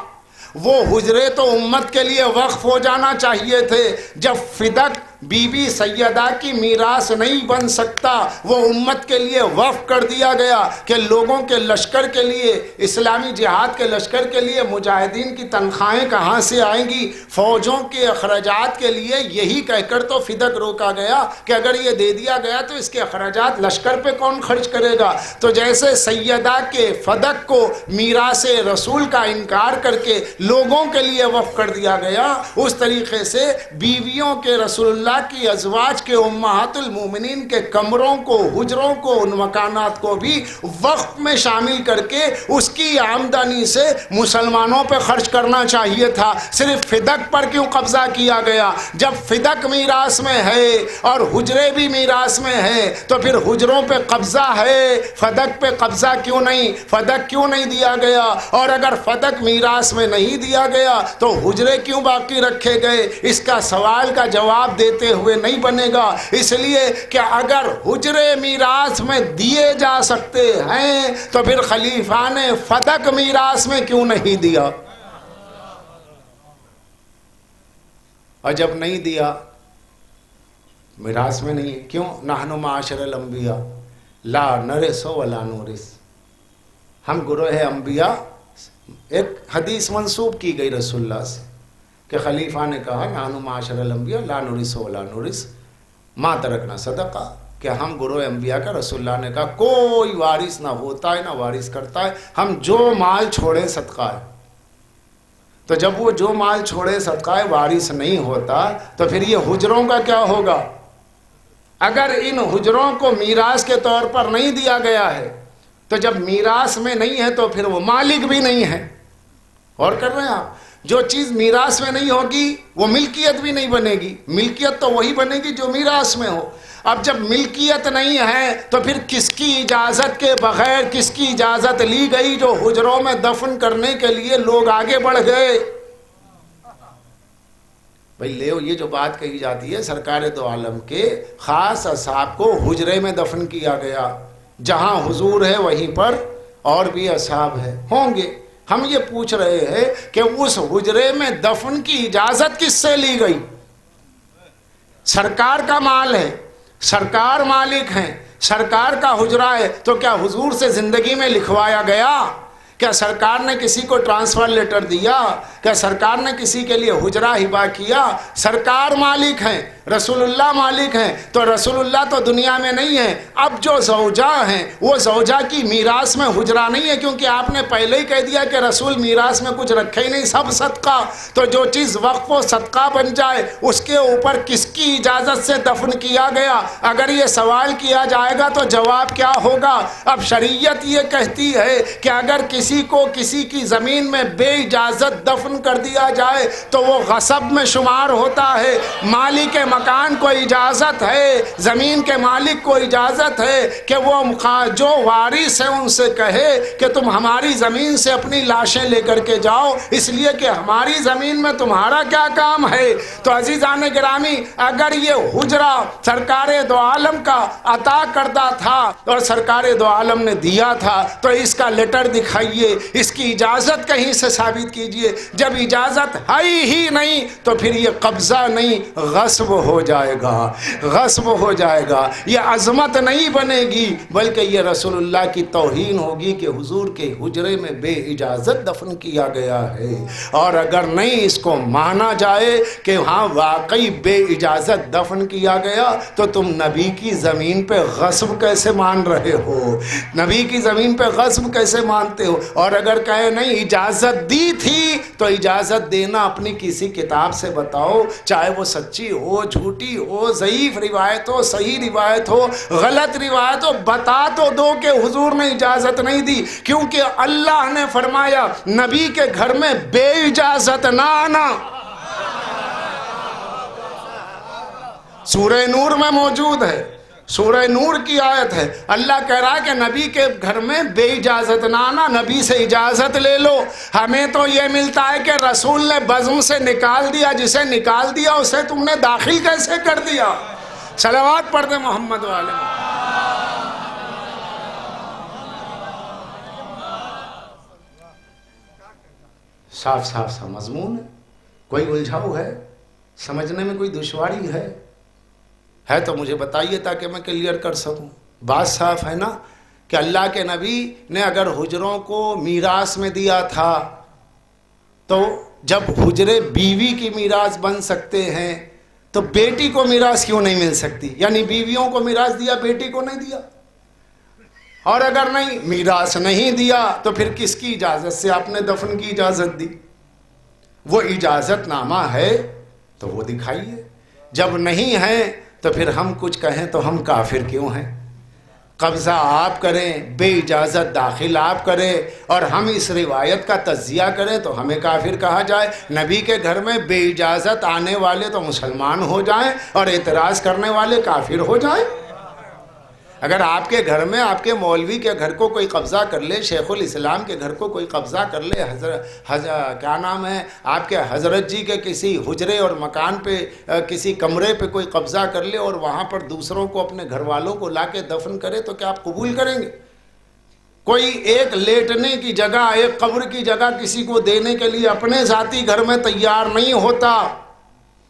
وہ حجرے تو امت کے لیے وقف ہو جانا چاہیے تھے۔ جب فدق بی بی سیدہ کی میراث نہیں بن سکتا، وہ امت کے لیے وقف کر دیا گیا کہ لوگوں کے لشکر کے لیے، اسلامی جہاد کے لشکر کے لیے مجاہدین کی تنخواہیں کہاں سے آئیں گی؟ فوجوں کے اخراجات کے لیے یہی کہہ کر تو فدق روکا گیا کہ اگر یہ دے دیا گیا تو اس کے اخراجات لشکر پہ کون خرچ کرے گا؟ تو جیسے سیدہ کے فدق کو میراث رسول کا انکار کر کے لوگوں کے لیے وقف کر دیا گیا، اس طریقے سے بیویوں کے، رسول اللہ کی ازواج کے، امہات المومنین کے کمروں کو، حجروں کو، ان مکانات کو بھی وقف میں شامل کر کے اس کی آمدنی سے مسلمانوں پہ خرچ کرنا چاہیے تھا۔ صرف فدق پر کیوں قبضہ کیا گیا؟ جب فدق میراث میں ہے اور حجرے بھی میراث میں ہے تو پھر حجروں پہ قبضہ ہے، فدق پہ قبضہ کیوں نہیں؟ فدق کیوں نہیں دیا گیا؟ اور اگر فدق میراث میں نہیں دیا گیا تو حجرے کیوں باقی رکھے گئے؟ اس کا سوال کا جواب دیتے ہوئے نہیں بنے گا، اس لیے کہ اگر حجرے میراث میں دیے جا سکتے ہیں تو پھر خلیفہ نے فدق میراث میں کیوں نہیں دیا؟ اور جب نہیں دیا، میراث میں نہیں ہے، کیوں؟ نحن معاشر الانبیاء لا نرث ولا نورث، ہم گروہ انبیاء، ایک حدیث منسوب کی گئی رسول اللہ سے کہ خلیفہ نے کہا نحن معاشر الانبیاء لا نورث ولا نورث ما ترکنا صدقہ، کہ ہم گروہ انبیاء کا، رسول اللہ نے کہا کوئی وارث نہ ہوتا ہے نہ وارث کرتا ہے، ہم جو مال چھوڑے صدقہ ہے۔ تو جب وہ جو مال چھوڑے صدقہ ہے وارث نہیں ہوتا تو پھر یہ حجروں کا کیا ہوگا؟ اگر ان حجروں کو میراث کے طور پر نہیں دیا گیا ہے تو جب میراث میں نہیں ہے تو پھر وہ مالک بھی نہیں ہے۔ اور کر رہے ہیں آپ، جو چیز میراث میں نہیں ہوگی وہ ملکیت بھی نہیں بنے گی، ملکیت تو وہی بنے گی جو میراث میں ہو۔ اب جب ملکیت نہیں ہے تو پھر کس کی اجازت کے بغیر، کس کی اجازت لی گئی جو حجروں میں دفن کرنے کے لیے لوگ آگے بڑھ گئے؟ بھئی لے یہ جو بات کہی جاتی ہے سرکار دو عالم کے خاص اصحاب کو حجرے میں دفن کیا گیا، جہاں حضور ہے وہیں پر اور بھی اصحاب ہے ہوں گے۔ ہم یہ پوچھ رہے ہیں کہ اس حجرے میں دفن کی اجازت کس سے لی گئی؟ سرکار کا مال ہے، سرکار مالک ہیں، سرکار کا حجرہ ہے، تو کیا حضور سے زندگی میں لکھوایا گیا؟ کیا سرکار نے کسی کو ٹرانسفر لیٹر دیا؟ کیا سرکار نے کسی کے لیے حجرہ ہبہ کیا؟ سرکار مالک ہیں، رسول اللہ مالک ہیں، تو رسول اللہ تو دنیا میں نہیں ہے۔ اب جو زوجہ ہیں وہ زوجہ کی میراث میں حجرہ نہیں ہے، کیونکہ آپ نے پہلے ہی کہہ دیا کہ رسول میراث میں کچھ رکھے ہی نہیں، سب صدقہ۔ تو جو چیز وقف و صدقہ بن جائے اس کے اوپر کس کی اجازت سے دفن کیا گیا؟ اگر یہ سوال کیا جائے گا تو جواب کیا ہوگا؟ اب شریعت یہ کہتی ہے کہ اگر کسی کو کسی کی زمین میں بے اجازت دفن کر دیا جائے تو وہ غصب میں شمار ہوتا ہے۔ مالک مکان کو اجازت ہے، زمین کے مالک کو اجازت ہے کہ وہ جو وارث ہے ان سے کہے کہ تم ہماری زمین سے اپنی لاشیں لے کر کے جاؤ، اس لیے کہ ہماری زمین میں تمہارا کیا کام ہے؟ تو عزیزان گرامی، اگر یہ حجرہ سرکار دو عالم کا عطا کردہ تھا اور سرکار دو عالم نے دیا تھا تو اس کا لیٹر دکھائیے، اس کی اجازت کہیں سے ثابت کیجئے۔ جب اجازت ہے ہی نہیں تو پھر یہ قبضہ نہیں، غصب ہو جائے گا، غصب ہو جائے گا، یہ عظمت نہیں بنے گی بلکہ یہ رسول اللہ کی توہین ہوگی کہ حضور کے حجرے میں بے اجازت دفن کیا گیا ہے۔ اور اگر نہیں اس کو مانا جائے کہ ہاں واقعی بے اجازت دفن کیا گیا تو تم نبی کی زمین پہ غصب کیسے مان رہے ہو؟ نبی کی زمین پہ غصب کیسے مانتے ہو؟ اور اگر کہے نہیں اجازت دی تھی تو اجازت دینا اپنی کسی کتاب سے بتاؤ، چاہے وہ سچی ہو، جھوٹی ہو، ضعیف روایت ہو، صحیح روایت ہو، غلط روایت ہو، بتا تو دو کہ حضور نے اجازت نہیں دی، کیونکہ اللہ نے فرمایا نبی کے گھر میں بے اجازت نہ آنا۔ سورہ نور میں موجود ہے، سورہ نور کی آیت ہے، اللہ کہہ رہا ہے کہ نبی کے گھر میں بے اجازت نہ آنا، نبی سے اجازت لے لو۔ ہمیں تو یہ ملتا ہے کہ رسول نے بزم سے نکال دیا، جسے نکال دیا اسے تم نے داخل کیسے کر دیا؟ صلوات پڑھ دے محمد والے۔ صاف صاف سا مضمون ہے، کوئی الجھاؤ ہے؟ سمجھنے میں کوئی دشواری ہے تو مجھے بتائیے تاکہ میں کلیئر کر سکوں۔ بات صاف ہے نا کہ اللہ کے نبی نے اگر حجروں کو میراث میں دیا تھا تو جب حجرے بیوی کی میراث بن سکتے ہیں تو بیٹی کو میراث کیوں نہیں مل سکتی؟ یعنی بیویوں کو میراث دیا، بیٹی کو نہیں دیا؟ اور اگر نہیں میراث نہیں دیا تو پھر کس کی اجازت سے آپ نے دفن کی اجازت دی؟ وہ اجازت نامہ ہے تو وہ دکھائیے، جب نہیں ہے تو پھر ہم کچھ کہیں تو ہم کافر کیوں ہیں؟ قبضہ آپ کریں، بے اجازت داخل آپ کریں اور ہم اس روایت کا تجزیہ کریں تو ہمیں کافر کہا جائے، نبی کے گھر میں بے اجازت آنے والے تو مسلمان ہو جائیں اور اعتراض کرنے والے کافر ہو جائیں۔ اگر آپ کے گھر میں آپ کے مولوی کے گھر کو کوئی قبضہ کر لے، شیخ الاسلام کے گھر کو کوئی قبضہ کر لے، کیا نام ہے آپ کے حضرت جی کے کسی حجرے اور مکان پہ کسی کمرے پہ کوئی قبضہ کر لے اور وہاں پر دوسروں کو اپنے گھر والوں کو لا کے دفن کرے تو کیا آپ قبول کریں گے؟ کوئی ایک لیٹنے کی جگہ، ایک قبر کی جگہ کسی کو دینے کے لیے اپنے ذاتی گھر میں تیار نہیں ہوتا۔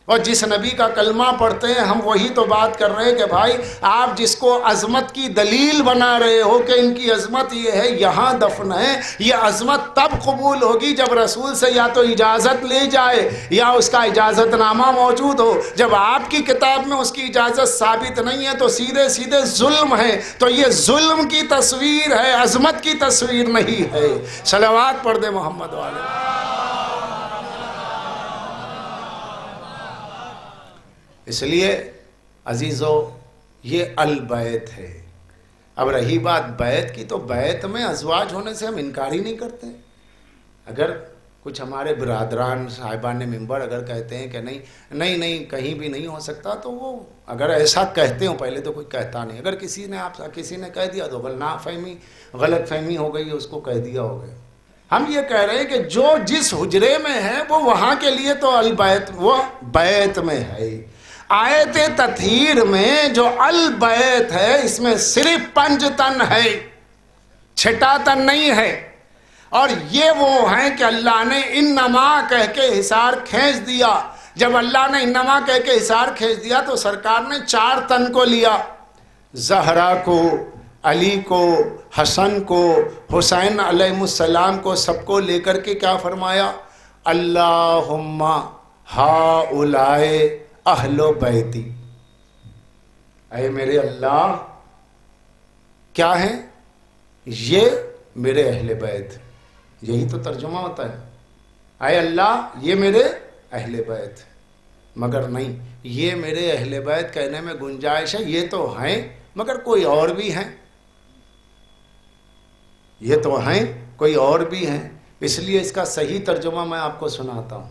اور جس نبی کا کلمہ پڑھتے ہیں ہم وہی تو بات کر رہے ہیں کہ بھائی آپ جس کو عظمت کی دلیل بنا رہے ہو کہ ان کی عظمت یہ ہے، یہاں دفن ہے، یہ عظمت تب قبول ہوگی جب رسول سے یا تو اجازت لے جائے یا اس کا اجازت نامہ موجود ہو۔ جب آپ کی کتاب میں اس کی اجازت ثابت نہیں ہے تو سیدھے سیدھے ظلم ہے، تو یہ ظلم کی تصویر ہے، عظمت کی تصویر نہیں ہے۔ صلوات پڑھ دے محمد والے۔ اس لیے عزیزو یہ البیت ہے۔ اب رہی بات بیت کی تو بیت میں ازواج ہونے سے ہم انکار ہی نہیں کرتے۔ اگر کچھ ہمارے برادران صاحبان ممبر اگر کہتے ہیں کہ نہیں کہیں بھی نہیں ہو سکتا تو وہ اگر ایسا کہتے ہوں، پہلے تو کوئی کہتا نہیں، اگر کسی نے کہہ دیا تو غلط فہمی ہو گئی، اس کو کہہ دیا ہو گیا۔ ہم یہ کہہ رہے ہیں کہ جو جس حجرے میں ہے وہ وہاں کے لیے تو البیت وہ بیت میں ہے۔ آیت تطہیر میں جو البیت ہے اس میں صرف 5 تن ہے، 6 تن نہیں ہے۔ اور یہ وہ ہیں کہ اللہ نے انما کہہ کے حصار کھینچ دیا۔ جب اللہ نے انما کہہ کے حصار کھینچ دیا تو سرکار نے 4 تن کو لیا، زہرا کو، علی کو، حسن کو، حسین علیہ السلام کو، سب کو لے کر کے کیا فرمایا؟ اللہم ہؤلاء اہل بیتی، اے میرے اللہ کیا ہیں؟ یہ میرے اہل بیت۔ یہی تو ترجمہ ہوتا ہے، اے اللہ یہ میرے اہل بیت۔ مگر نہیں، یہ میرے اہل بیت کہنے میں گنجائش ہے، یہ تو ہیں مگر کوئی اور بھی ہیں، یہ تو ہیں کوئی اور بھی ہیں۔ اس لیے اس کا صحیح ترجمہ میں آپ کو سناتا ہوں۔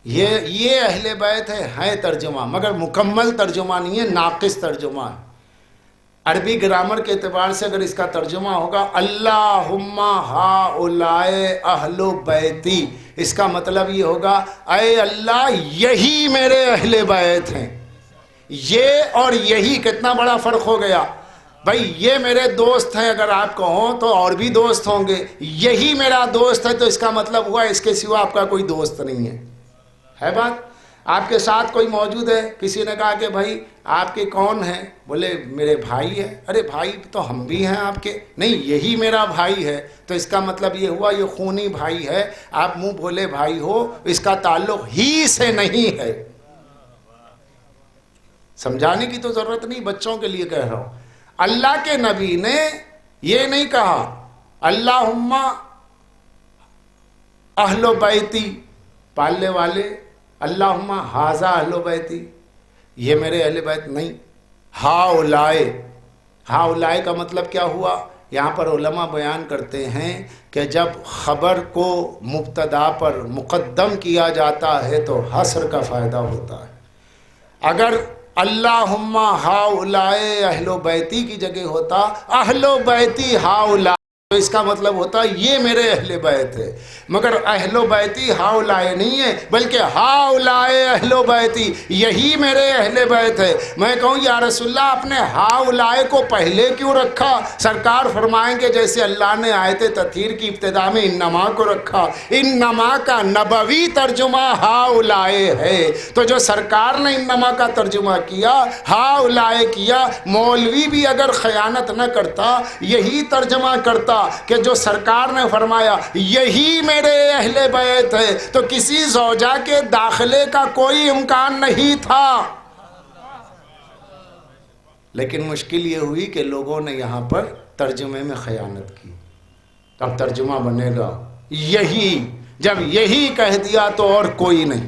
یہ اہل بیت ہے ترجمہ، مگر مکمل ترجمہ نہیں ہے، ناقص ترجمہ ہے۔ عربی گرامر کے اعتبار سے اگر اس کا ترجمہ ہوگا اللہم ہؤلاء اہل بیتی، اس کا مطلب یہ ہوگا اے اللہ یہی میرے اہل بیت ہیں۔ یہ اور یہی کتنا بڑا فرق ہو گیا بھائی، یہ میرے دوست ہیں اگر آپ کہو تو اور بھی دوست ہوں گے، یہی میرا دوست ہے تو اس کا مطلب ہوا اس کے سوا آپ کا کوئی دوست نہیں ہے بات۔ آپ کے ساتھ کوئی موجود ہے، کسی نے کہا کہ بھائی آپ کے کون ہیں؟ بولے میرے بھائی ہے۔ ارے بھائی تو ہم بھی ہیں آپ کے۔ نہیں، یہی میرا بھائی ہے۔ تو اس کا مطلب یہ ہوا یہ خونی بھائی ہے، آپ منہ بھولے بھائی ہو، اس کا تعلق ہی سے نہیں ہے۔ سمجھانے کی تو ضرورت نہیں، بچوں کے لیے کہہ رہا ہوں۔ اللہ کے نبی نے یہ نہیں کہا اللہم اہل بیتی پالنے والے، اللہم ھذا اہل بیتی، یہ میرے اہل بیت نہیں۔ ہاؤلائے، ہاؤلائے کا مطلب کیا ہوا؟ یہاں پر علماء بیان کرتے ہیں کہ جب خبر کو مبتدا پر مقدم کیا جاتا ہے تو حصر کا فائدہ ہوتا ہے۔ اگر اللہم ہاؤلائے اہل بیتی کی جگہ ہوتا اہل بیتی ہاؤلائے، تو اس کا مطلب ہوتا یہ میرے اہل بیت ہے۔ مگر اہل بیتی ہاؤلائے نہیں ہے، بلکہ ہاؤلائے اہل بیتی، یہی میرے اہل بیت ہے۔ میں کہوں یا رسول اللہ آپ نے ہاؤلائے کو پہلے کیوں رکھا؟ سرکار فرمائیں گے جیسے اللہ نے آیت تطہیر کی ابتدا میں انما کو رکھا، انما کا نبوی ترجمہ ہاؤلائے ہے۔ تو جو سرکار نے انما کا ترجمہ کیا، ہاؤلائے کیا، مولوی بھی اگر خیانت نہ کرتا یہی ترجمہ کرتا کہ جو سرکار نے فرمایا یہی میرے اہل بیت ہے، تو کسی زوجہ کے داخلے کا کوئی امکان نہیں تھا۔ لیکن مشکل یہ ہوئی کہ لوگوں نے یہاں پر ترجمے میں خیانت کی۔ اب ترجمہ بنے گا یہی، جب یہی کہہ دیا تو اور کوئی نہیں،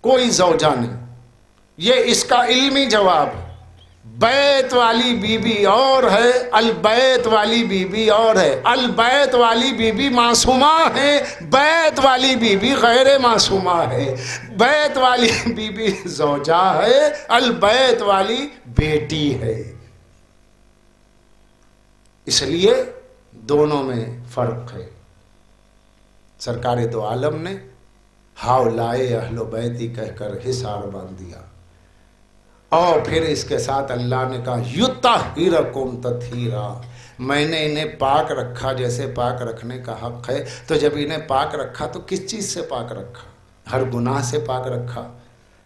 کوئی زوجہ نہیں۔ یہ اس کا علمی جواب ہے۔ بیت والی بی بی اور ہے، البیت والی بی بی اور ہے۔ البیت والی بی بی معصومہ ہے، بیت والی بی بی غیر معصومہ ہے۔ بیت والی بی بی زوجہ ہے، البیت والی بیٹی ہے۔ اس لیے دونوں میں فرق ہے۔ سرکار دو عالم نے ہاؤلائے اہل بیتی کہہ کر حصار باندھ دیا، اور پھر اس کے ساتھ اللہ نے کہا یطہرکم تطہیرا، میں نے انہیں پاک رکھا جیسے پاک رکھنے کا حق ہے۔ تو جب انہیں پاک رکھا تو کس چیز سے پاک رکھا؟ ہر گناہ سے پاک رکھا،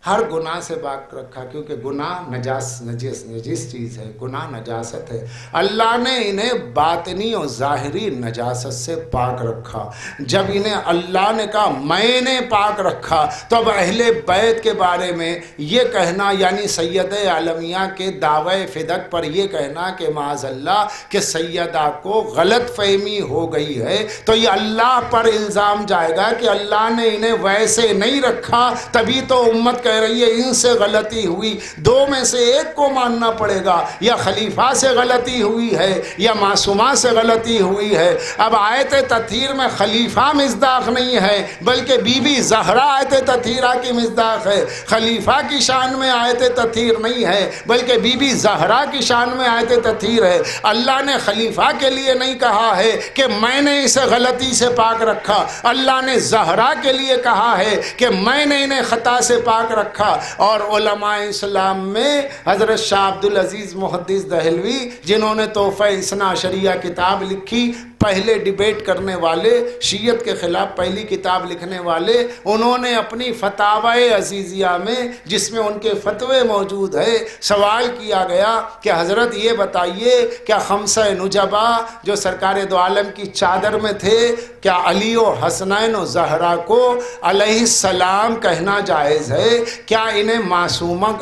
ہر گناہ سے پاک رکھا، کیونکہ گناہ نجس چیز ہے، گناہ نجاست ہے۔ اللہ نے انہیں باطنی اور ظاہری نجاست سے پاک رکھا۔ جب انہیں اللہ نے کہا میں نے پاک رکھا، تو اب اہل بیت کے بارے میں یہ کہنا، یعنی سید عالمیہ کے دعوی فدق پر یہ کہنا کہ معاذ اللہ کہ سیدہ کو غلط فہمی ہو گئی ہے، تو یہ اللہ پر الزام جائے گا کہ اللہ نے انہیں ویسے نہیں رکھا، تبھی تو امت کہہ رہی ہے ان سے غلطی ہوئی۔ دو میں سے ایک کو ماننا پڑے گا، یا خلیفہ سے غلطی ہوئی ہے یا معصومہ سے غلطی ہوئی ہے۔ اب آیت تطہیر میں خلیفہ مصداق نہیں ہے، بلکہ بی بی زہرا آیت تطہیرہ کی مصداق ہے۔ خلیفہ کی شان میں آیت تطہیر نہیں ہے، بلکہ بی بی زہرا کی شان میں آیت تطہیر ہے۔ اللہ نے خلیفہ کے لیے نہیں کہا ہے کہ میں نے اسے غلطی سے پاک رکھا، اللہ نے زہرا کے لیے کہا ہے کہ میں نے انہیں خطا سے پاک رکھا۔ اور علماء اسلام میں حضرت شاہ عبدالعزیز محدث دہلوی، جنہوں نے تحفہ اثنا عشریہ کتاب لکھی، پہلے ڈیبیٹ کرنے والے، شیعت کے خلاف پہلی کتاب لکھنے والے، انہوں نے اپنی فتاوی عزیزیہ میں، جس میں ان کے فتوے موجود ہے، سوال کیا گیا کہ حضرت یہ بتائیے کیا خمسہ نجبہ جو سرکار دو عالم کی چادر میں تھے، کیا علی و حسنین و زہرا کو علیہ السلام کہنا جائز ہے؟ کیا انہیں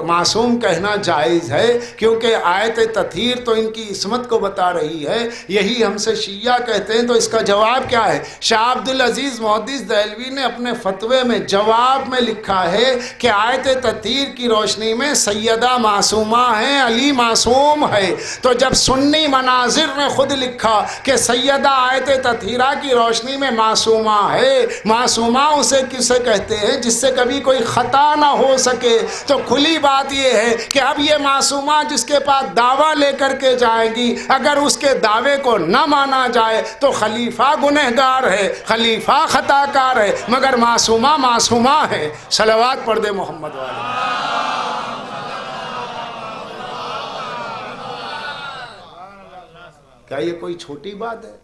معصوم کہنا جائز ہے؟ کیونکہ آیت تطہیر تو ان کی عصمت کو بتا رہی ہے، یہی ہم سے شیعہ کہتے ہیں۔ تو اس کا جواب کیا ہے؟ شاہ عبدالعزیز محدث دہلوی نے اپنے فتوے میں جواب میں لکھا ہے کہ آیت تطہیر کی روشنی میں سیدہ معصومہ ہیں، علی معصوم ہے۔ تو جب سنی مناظر نے خود لکھا کہ سیدہ آیت تطہیرہ کی روشنی میں معصومہ ہے، معصومہ اسے کسے کہتے ہیں؟ جس سے کبھی کوئی خطا نہ ہو سکے۔ تو کھلی بات یہ ہے کہ اب یہ معصومہ جس کے پاس دعویٰ لے کر کے جائے گی، اگر اس کے دعوے کو نہ مانا جائے تو خلیفہ گنہگار ہے، خلیفہ خطا کار ہے، مگر معصومہ معصومہ ہے۔ صلوات پڑھ دے محمد والے۔ کیا یہ کوئی چھوٹی بات ہے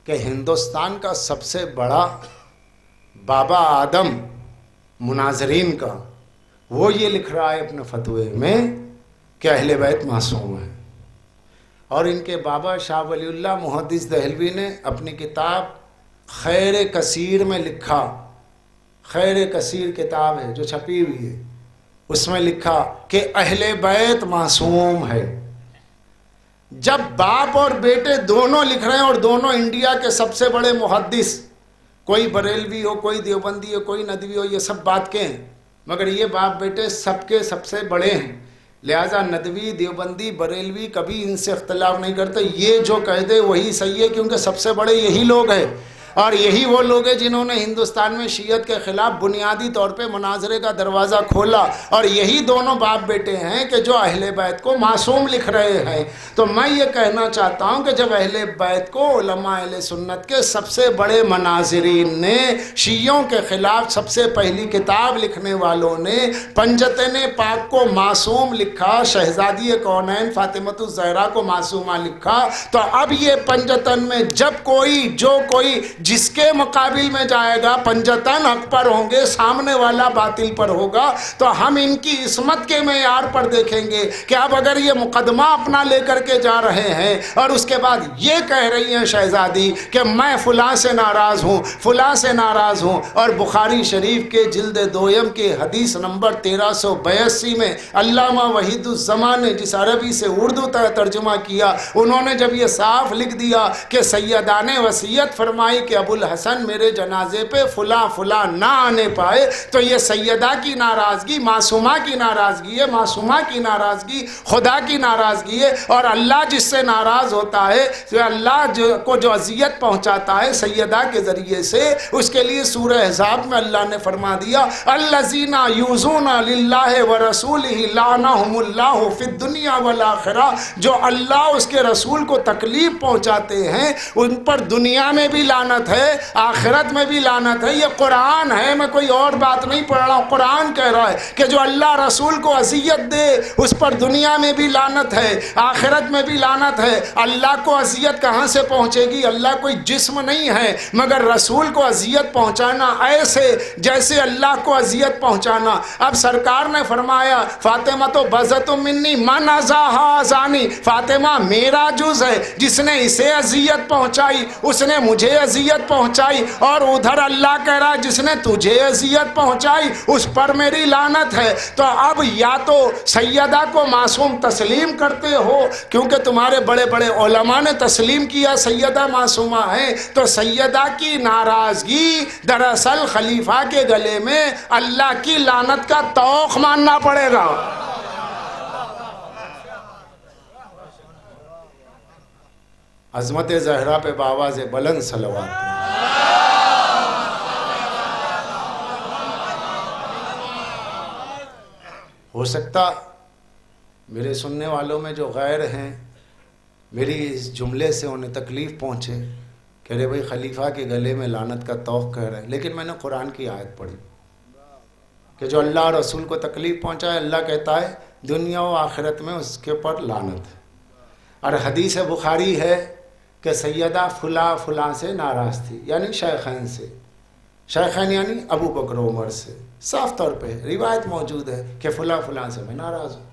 کہ ہندوستان کا سب سے بڑا بابا آدم مناظرین کا، وہ یہ لکھ رہا ہے اپنے فتوے میں کہ اہل بیت معصوم ہیں. اور ان کے بابا شاہ ولی اللہ محدث دہلوی نے اپنی کتاب خیر کثیر میں لکھا، خیر کثیر کتاب ہے جو چھپی ہوئی ہے، اس میں لکھا کہ اہل بیت معصوم ہے. جب باپ اور بیٹے دونوں لکھ رہے ہیں اور دونوں انڈیا کے سب سے بڑے محدث، کوئی بریلوی ہو، کوئی دیوبندی ہو، کوئی ندوی ہو، یہ سب بات کے ہیں، مگر یہ باپ بیٹے سب کے سب سے بڑے ہیں، لہٰذا ندوی دیوبندی بریلوی کبھی ان سے اختلاف نہیں کرتے، یہ جو کہہ دے وہی صحیح ہے، کیونکہ سب سے بڑے یہی لوگ ہیں، اور یہی وہ لوگ ہیں جنہوں نے ہندوستان میں شیعت کے خلاف بنیادی طور پہ مناظرے کا دروازہ کھولا، اور یہی دونوں باپ بیٹے ہیں کہ جو اہل بیت کو معصوم لکھ رہے ہیں. تو میں یہ کہنا چاہتا ہوں کہ جب اہل بیت کو علماء اہل سنت کے سب سے بڑے مناظرین نے شیعوں کے خلاف سب سے پہلی کتاب لکھنے والوں نے پنجتن پاک کو معصوم لکھا، شہزادی کونین فاطمۃ الزہرا کو معصومہ لکھا، تو اب یہ پنجتن میں جب کوئی جس کے مقابل میں جائے گا پنجتن حق پر ہوں گے، سامنے والا باطل پر ہوگا، تو ہم ان کی عصمت کے معیار پر دیکھیں گے کہ اب اگر یہ مقدمہ اپنا لے کر کے جا رہے ہیں اور اس کے بعد یہ کہہ رہی ہیں شہزادی کہ میں فلاں سے ناراض ہوں، فلاں سے ناراض ہوں، اور بخاری شریف کے جلد دویم کے حدیث نمبر 1382 میں علامہ وحید الزمان نے جس عربی سے اردو ترجمہ کیا، انہوں نے جب یہ صاف لکھ دیا کہ سیدہ نے وصیت فرمائی کہ ابو الحسن میرے جنازے پہ فلاں فلاں نہ آنے پائے، تو یہ سیدہ کی ناراضگی معصومہ کی ناراضگی ہے، معصومہ کی ناراضگی خدا کی ناراضگی ہے، اور اللہ جس سے ناراض ہوتا ہے، تو اللہ کو جو اذیت پہنچاتا ہے سیدہ کے ذریعے سے، اس کے لیے سورہ احزاب میں اللہ نے فرما دیا الذین یؤذون للہ ورسولہ لعنہم اللہ فی الدنیا والآخرہ، جو اللہ اس کے رسول کو تکلیف پہنچاتے ہیں ان پر دنیا میں بھی لعنت ہے، آخرت میں بھی لعنت ہے. یہ قرآن ہے، میں کوئی اور بات نہیں پڑھ رہا ہوں، قرآن کہہ رہا ہے کہ جو اللہ رسول کو اذیت دے اس پر دنیا میں بھی لعنت ہے، آخرت میں بھی لعنت ہے. اللہ کو اذیت کہاں سے پہنچے گی؟ اللہ کوئی جسم نہیں ہے، مگر رسول کو اذیت پہنچانا ایسے جیسے اللہ کو اذیت پہنچانا. اب سرکار نے فرمایا فاطمہ تو بزت منی من ازاہا ازانی، فاطمہ میرا جز ہے، جس نے اسے اذیت پہنچائی اس نے مجھے اذیت پہنچائی، اور ادھر اللہ کہہ رہا ہے جس نے تجھے اذیت پہنچائی اس پر میری لعنت ہے. تو اب یا تو سیدہ کو معصوم تسلیم کرتے ہو کیونکہ تمہارے بڑے بڑے علماء نے تسلیم کیا سیدہ معصومہ ہے، تو سیدہ کی ناراضگی دراصل خلیفہ کے گلے میں اللہ کی لعنت کا طوق ماننا پڑے گا. عظمت زہرا پہ بآواز بلند صلوات. ہو سکتا میرے سننے والوں میں جو غیر ہیں میری اس جملے سے انہیں تکلیف پہنچے کہ ارے بھائی خلیفہ کے گلے میں لعنت کا طوق کہہ رہے ہیں، لیکن میں نے قرآن کی آیت پڑھی کہ جو اللہ اور رسول کو تکلیف پہنچائے اللہ کہتا ہے دنیا و آخرت میں اس کے پر لعنت ہے. اور حدیث بخاری ہے کہ سیدہ فلاں فلاں سے ناراض تھی، یعنی شیخین سے، شیخین یعنی ابو بکر و عمر سے، صاف طور پہ روایت موجود ہے کہ فلاں فلاں سے میں ناراض ہوں.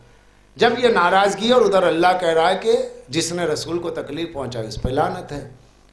جب یہ ناراضگی اور ادھر اللہ کہہ رہا ہے کہ جس نے رسول کو تکلیف پہنچائی اس پہ لعنت ہے.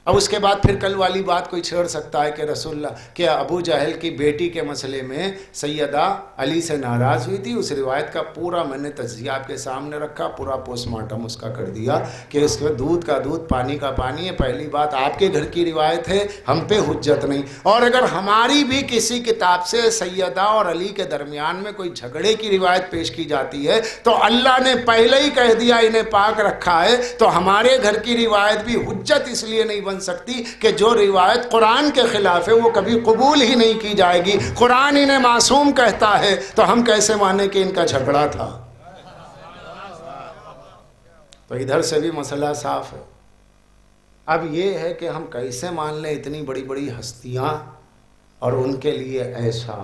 اب اس کے بعد پھر کل والی بات کوئی چھیڑ سکتا ہے کہ رسول اللہ کہ ابو جہل کی بیٹی کے مسئلے میں سیدہ علی سے ناراض ہوئی تھی. اس روایت کا پورا میں نے تجزیہ آپ کے سامنے رکھا، پورا پوسٹ مارٹم اس کا کر دیا کہ اس کے دودھ کا دودھ پانی کا پانی ہے. پہلی بات آپ کے گھر کی روایت ہے، ہم پہ حجت نہیں. اور اگر ہماری بھی کسی کتاب سے سیدہ اور علی کے درمیان میں کوئی جھگڑے کی روایت پیش کی جاتی ہے تو اللہ نے پہلے ہی کہہ دیا انہیں پاک رکھا ہے، تو ہمارے گھر کی روایت بھی حجت اس لیے نہیں بن سکتی کہ جو روایت قرآن کے خلاف ہے وہ کبھی قبول ہی نہیں کی جائے گی. قرآن انہیں معصوم کہتا ہے تو ہم کیسے مانیں کہ ان کا جھگڑا تھا؟ تو ادھر سے بھی مسئلہ صاف ہے. اب یہ ہے کہ ہم کیسے مان لیں اتنی بڑی بڑی ہستیاں اور ان کے لیے ایسا؟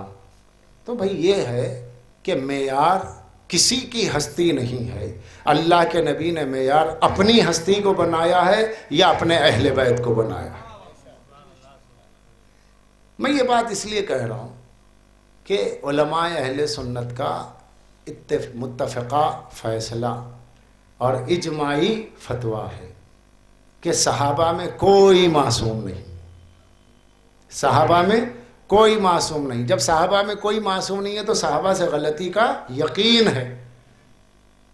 تو بھئی یہ ہے کہ معیار کسی کی ہستی نہیں ہے. اللہ کے نبی نے معیار اپنی ہستی کو بنایا ہے یا اپنے اہل بیت کو بنایا ہے. میں یہ بات اس لیے کہہ رہا ہوں کہ علماء اہل سنت کا متفقہ فیصلہ اور اجماعی فتویٰ ہے کہ صحابہ میں کوئی معصوم نہیں، صحابہ میں کوئی معصوم نہیں۔ جب صحابہ میں کوئی معصوم نہیں ہے تو صحابہ سے غلطی کا یقین ہے،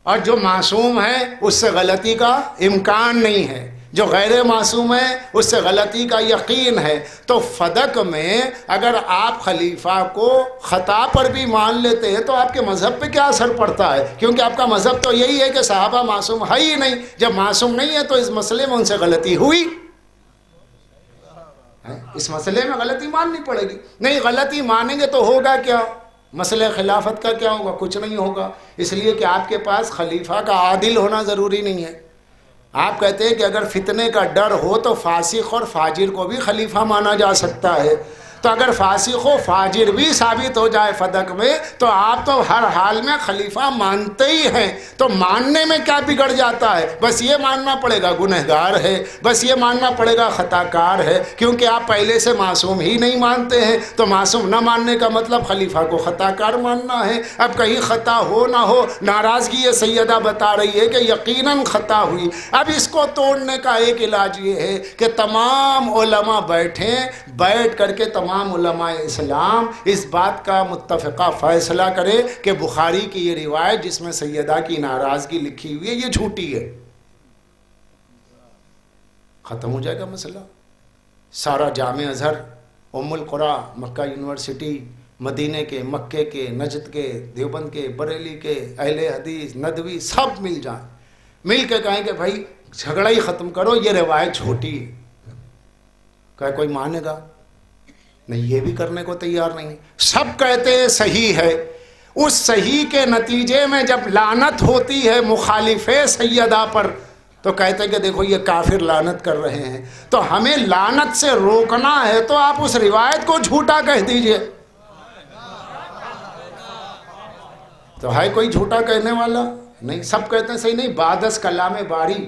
اور جو معصوم ہے اس سے غلطی کا امکان نہیں ہے، جو غیر معصوم ہے اس سے غلطی کا یقین ہے۔ تو فدق میں اگر آپ خلیفہ کو خطا پر بھی مان لیتے ہیں تو آپ کے مذہب پہ کیا اثر پڑتا ہے؟ کیونکہ آپ کا مذہب تو یہی ہے کہ صحابہ معصوم ہے ہی نہیں۔ جب معصوم نہیں ہے تو اس مسئلے میں ان سے غلطی ہوئی، اس مسئلے میں غلطی ماننی پڑے گی۔ نہیں غلطی مانیں گے تو ہوگا کیا؟ مسئلہ خلافت کا کیا ہوگا؟ کچھ نہیں ہوگا، اس لیے کہ آپ کے پاس خلیفہ کا عادل ہونا ضروری نہیں ہے۔ آپ کہتے ہیں کہ اگر فتنے کا ڈر ہو تو فاسق اور فاجر کو بھی خلیفہ مانا جا سکتا ہے، تو اگر فاسق و فاجر بھی ثابت ہو جائے فدق میں تو آپ تو ہر حال میں خلیفہ مانتے ہی ہیں۔ تو ماننے میں کیا بگڑ جاتا ہے؟ بس یہ ماننا پڑے گا گنہگار ہے، بس یہ ماننا پڑے گا خطا کار ہے، کیونکہ آپ پہلے سے معصوم ہی نہیں مانتے ہیں۔ تو معصوم نہ ماننے کا مطلب خلیفہ کو خطا کار ماننا ہے۔ اب کہیں خطا ہو نہ ہو، ناراضگی یہ سیدہ بتا رہی ہے کہ یقیناً خطا ہوئی۔ اب اس کو توڑنے کا ایک علاج یہ ہے کہ تمام علماء بیٹھ کر کے تمام علماء اسلام اس بات کا متفقہ فیصلہ کرے کہ بخاری کی یہ روایت جس میں سیدہ کی ناراضگی لکھی ہوئی ہے یہ جھوٹی ہے، ختم ہو جائے گا مسئلہ۔ سارا جامع ازہر، ام القری، مکہ یونیورسٹی، مدینے کے، مکے کے، نجد کے، دیوبند کے، بریلی کے، اہل حدیث، ندوی، سب مل جائیں، مل کے کہیں کہ بھائی جھگڑا ہی ختم کرو، یہ روایت جھوٹی ہے۔ کہ کوئی مانے گا؟ نہیں، یہ بھی کرنے کو تیار نہیں۔ سب کہتے ہیں صحیح ہے، اس صحیح کے نتیجے میں جب لعنت ہوتی ہے مخالف سیدہ پر تو کہتے ہیں کہ دیکھو یہ کافر لعنت کر رہے ہیں۔ تو ہمیں لعنت سے روکنا ہے تو آپ اس روایت کو جھوٹا کہہ دیجئے۔ تو ہے کوئی جھوٹا کہنے والا؟ نہیں، سب کہتے ہیں صحیح نہیں۔ بعدس کلام باری،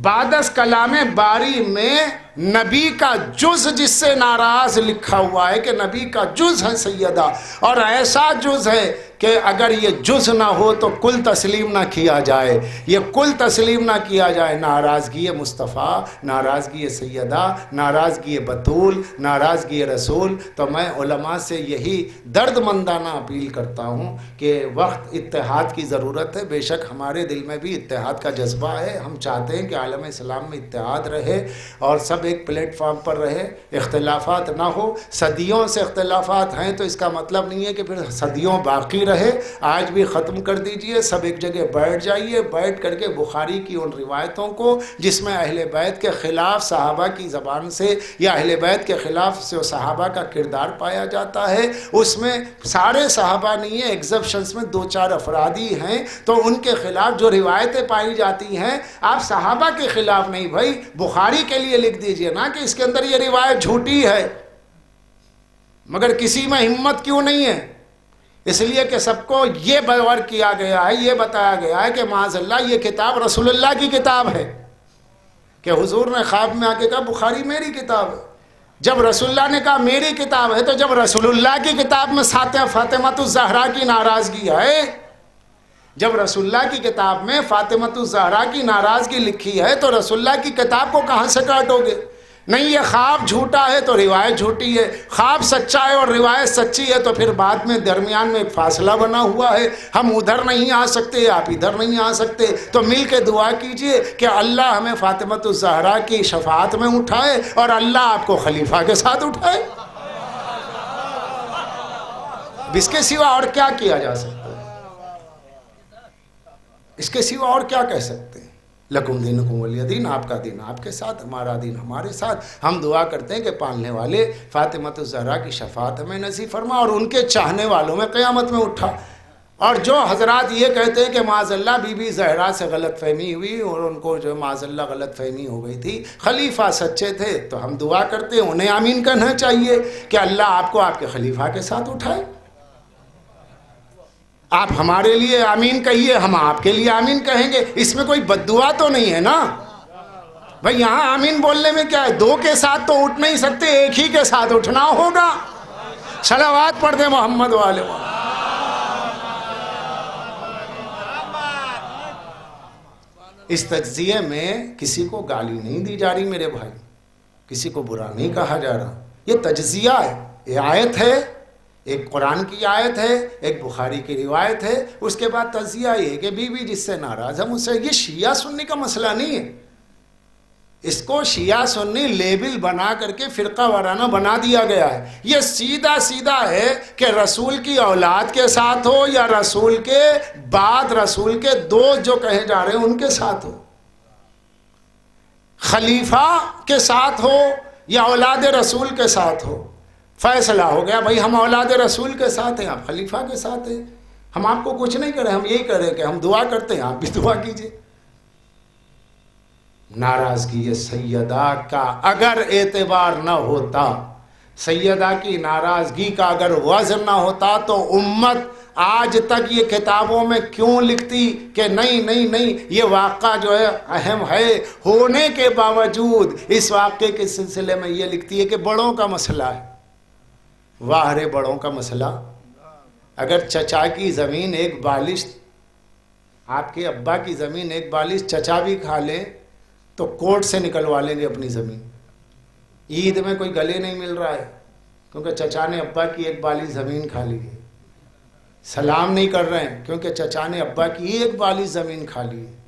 بعدس کلام باری میں نبی کا جز جس سے ناراض لکھا ہوا ہے کہ نبی کا جز ہے سیدہ، اور ایسا جز ہے کہ اگر یہ جز نہ ہو تو کل تسلیم نہ کیا جائے، یہ کل تسلیم نہ کیا جائے۔ ناراضگی مصطفیٰ، ناراضگی سیدہ، ناراضگی بطول، ناراضگی رسول۔ تو میں علماء سے یہی درد مندانہ اپیل کرتا ہوں کہ وقت اتحاد کی ضرورت ہے۔ بے شک ہمارے دل میں بھی اتحاد کا جذبہ ہے، ہم چاہتے ہیں کہ عالم اسلام میں اتحاد رہے اور سب ایک پلیٹ فارم پر رہے، اختلافات نہ ہو۔ صدیوں سے اختلافات ہیں تو اس کا مطلب نہیں ہے کہ پھر صدیوں باقی رہے۔ آج بھی ختم کر دیجئے، سب ایک جگہ بیٹھ جائیے، بیٹھ کر کے بخاری کی ان روایتوں کو جس میں اہل بیت کے خلاف صحابہ کی زبان سے یا اہل بیت کے خلاف سے صحابہ کا کردار پایا جاتا ہے، اس میں سارے صحابہ نہیں ہیں، ایگزپشنز میں 2-4 افرادی ہیں، تو ان کے خلاف جو روایتیں پائی جاتی ہیں آپ صحابہ کے خلاف نہیں، بھائی بخاری کے لیے لکھ دیجئے نا کہ اس کے اندر یہ روایت جھوٹی ہے۔ مگر کسی میں ہمت کیوں نہیں ہے؟ اس لیے کہ سب کو یہ باور کیا گیا ہے، یہ بتایا گیا ہے کہ معاذ اللہ یہ کتاب رسول اللہ کی کتاب ہے، کہ حضور نے خواب میں آ کے کہا بخاری میری کتاب ہے۔ جب رسول اللہ نے کہا میری کتاب ہے تو جب رسول اللہ کی کتاب میں فاطمۃ الزہرا کی ناراضگی ہے، جب رسول اللہ کی کتاب میں فاطمۃ الزہرا کی ناراضگی لکھی ہے تو رسول اللہ کی کتاب کو کہاں سے کاٹو گے؟ نہیں، یہ خواب جھوٹا ہے تو روایت جھوٹی ہے، خواب سچا ہے اور روایت سچی ہے تو پھر بعد میں درمیان میں ایک فاصلہ بنا ہوا ہے، ہم ادھر نہیں آ سکتے، آپ ادھر نہیں آ سکتے، تو مل کے دعا کیجئے کہ اللہ ہمیں فاطمۃ الزہرا کی شفاعت میں اٹھائے اور اللہ آپ کو خلیفہ کے ساتھ اٹھائے۔ اس کے سوا اور کیا کیا جا سکتا ہے؟ اس کے سوا اور کیا کہہ سکتے ہیں؟ لکم دینکم ولی دین، آپ کا دین آپ کے ساتھ، ہمارا دین ہمارے ساتھ۔ ہم دعا کرتے ہیں کہ پالنے والے فاطمۃ الزہرا کی شفاعت ہمیں نصیب فرما اور ان کے چاہنے والوں میں قیامت میں اٹھا۔ اور جو حضرات یہ کہتے ہیں کہ معاذ اللہ بی بی زہرا سے غلط فہمی ہوئی اور ان کو جو معاذ اللہ غلط فہمی ہو گئی تھی، خلیفہ سچے تھے، تو ہم دعا کرتے ہیں انہیں آمین کہنا چاہیے کہ اللہ آپ کو آپ کے خلیفہ کے ساتھ اٹھائے۔ آپ ہمارے لیے آمین کہیے، ہم آپ کے لیے آمین کہیں گے، اس میں کوئی بد دعا تو نہیں ہے نا بھائی؟ یہاں آمین بولنے میں کیا ہے؟ دو کے ساتھ تو اٹھ نہیں سکتے، ایک ہی کے ساتھ اٹھنا ہوگا۔ صلوات پڑھ دیں محمد والے محمد۔ اس تجزیے میں کسی کو گالی نہیں دی جا رہی میرے بھائی، کسی کو برا نہیں کہا جا رہا، یہ تجزیہ ہے، یہ آیت ہے، ایک قرآن کی آیت ہے، ایک بخاری کی روایت ہے، اس کے بعد تجزیہ یہ کہ بیوی جس سے ناراض ہم اسے، یہ شیعہ سنی کا مسئلہ نہیں ہے، اس کو شیعہ سنی لیبل بنا کر کے فرقہ وارانہ بنا دیا گیا ہے، یہ سیدھا سیدھا ہے کہ رسول کی اولاد کے ساتھ ہو یا رسول کے بعد رسول کے دوست جو کہے جا رہے ہیں ان کے ساتھ ہو، خلیفہ کے ساتھ ہو یا اولاد رسول کے ساتھ ہو، فیصلہ ہو گیا بھائی ہم اولاد رسول کے ساتھ ہیں، آپ خلیفہ کے ساتھ ہیں، ہم آپ کو کچھ نہیں کریں، ہم یہی کریں کہ ہم دعا کرتے ہیں، آپ بھی دعا کیجئے۔ ناراضگی یہ سیدہ کا اگر اعتبار نہ ہوتا، سیدہ کی ناراضگی کا اگر وزن نہ ہوتا تو امت آج تک یہ کتابوں میں کیوں لکھتی کہ نہیں نہیں نہیں یہ واقعہ جو ہے اہم ہے، ہونے کے باوجود اس واقعے کے سلسلے میں یہ لکھتی ہے کہ بڑوں کا مسئلہ ہے۔ واہ رے بڑوں کا مسئلہ، اگر چچا کی زمین ایک بالش، آپ کے ابا کی زمین ایک بالش چچا بھی کھا لے تو کورٹ سے نکلوا لیں گے اپنی زمین۔ عید میں کوئی گلے نہیں مل رہا ہے کیونکہ چچا نے ابا کی ایک بالش زمین کھا لی ہے، سلام نہیں کر رہے ہیں کیونکہ چچا نے ابا کی ایک بالش زمین کھا لی ہے۔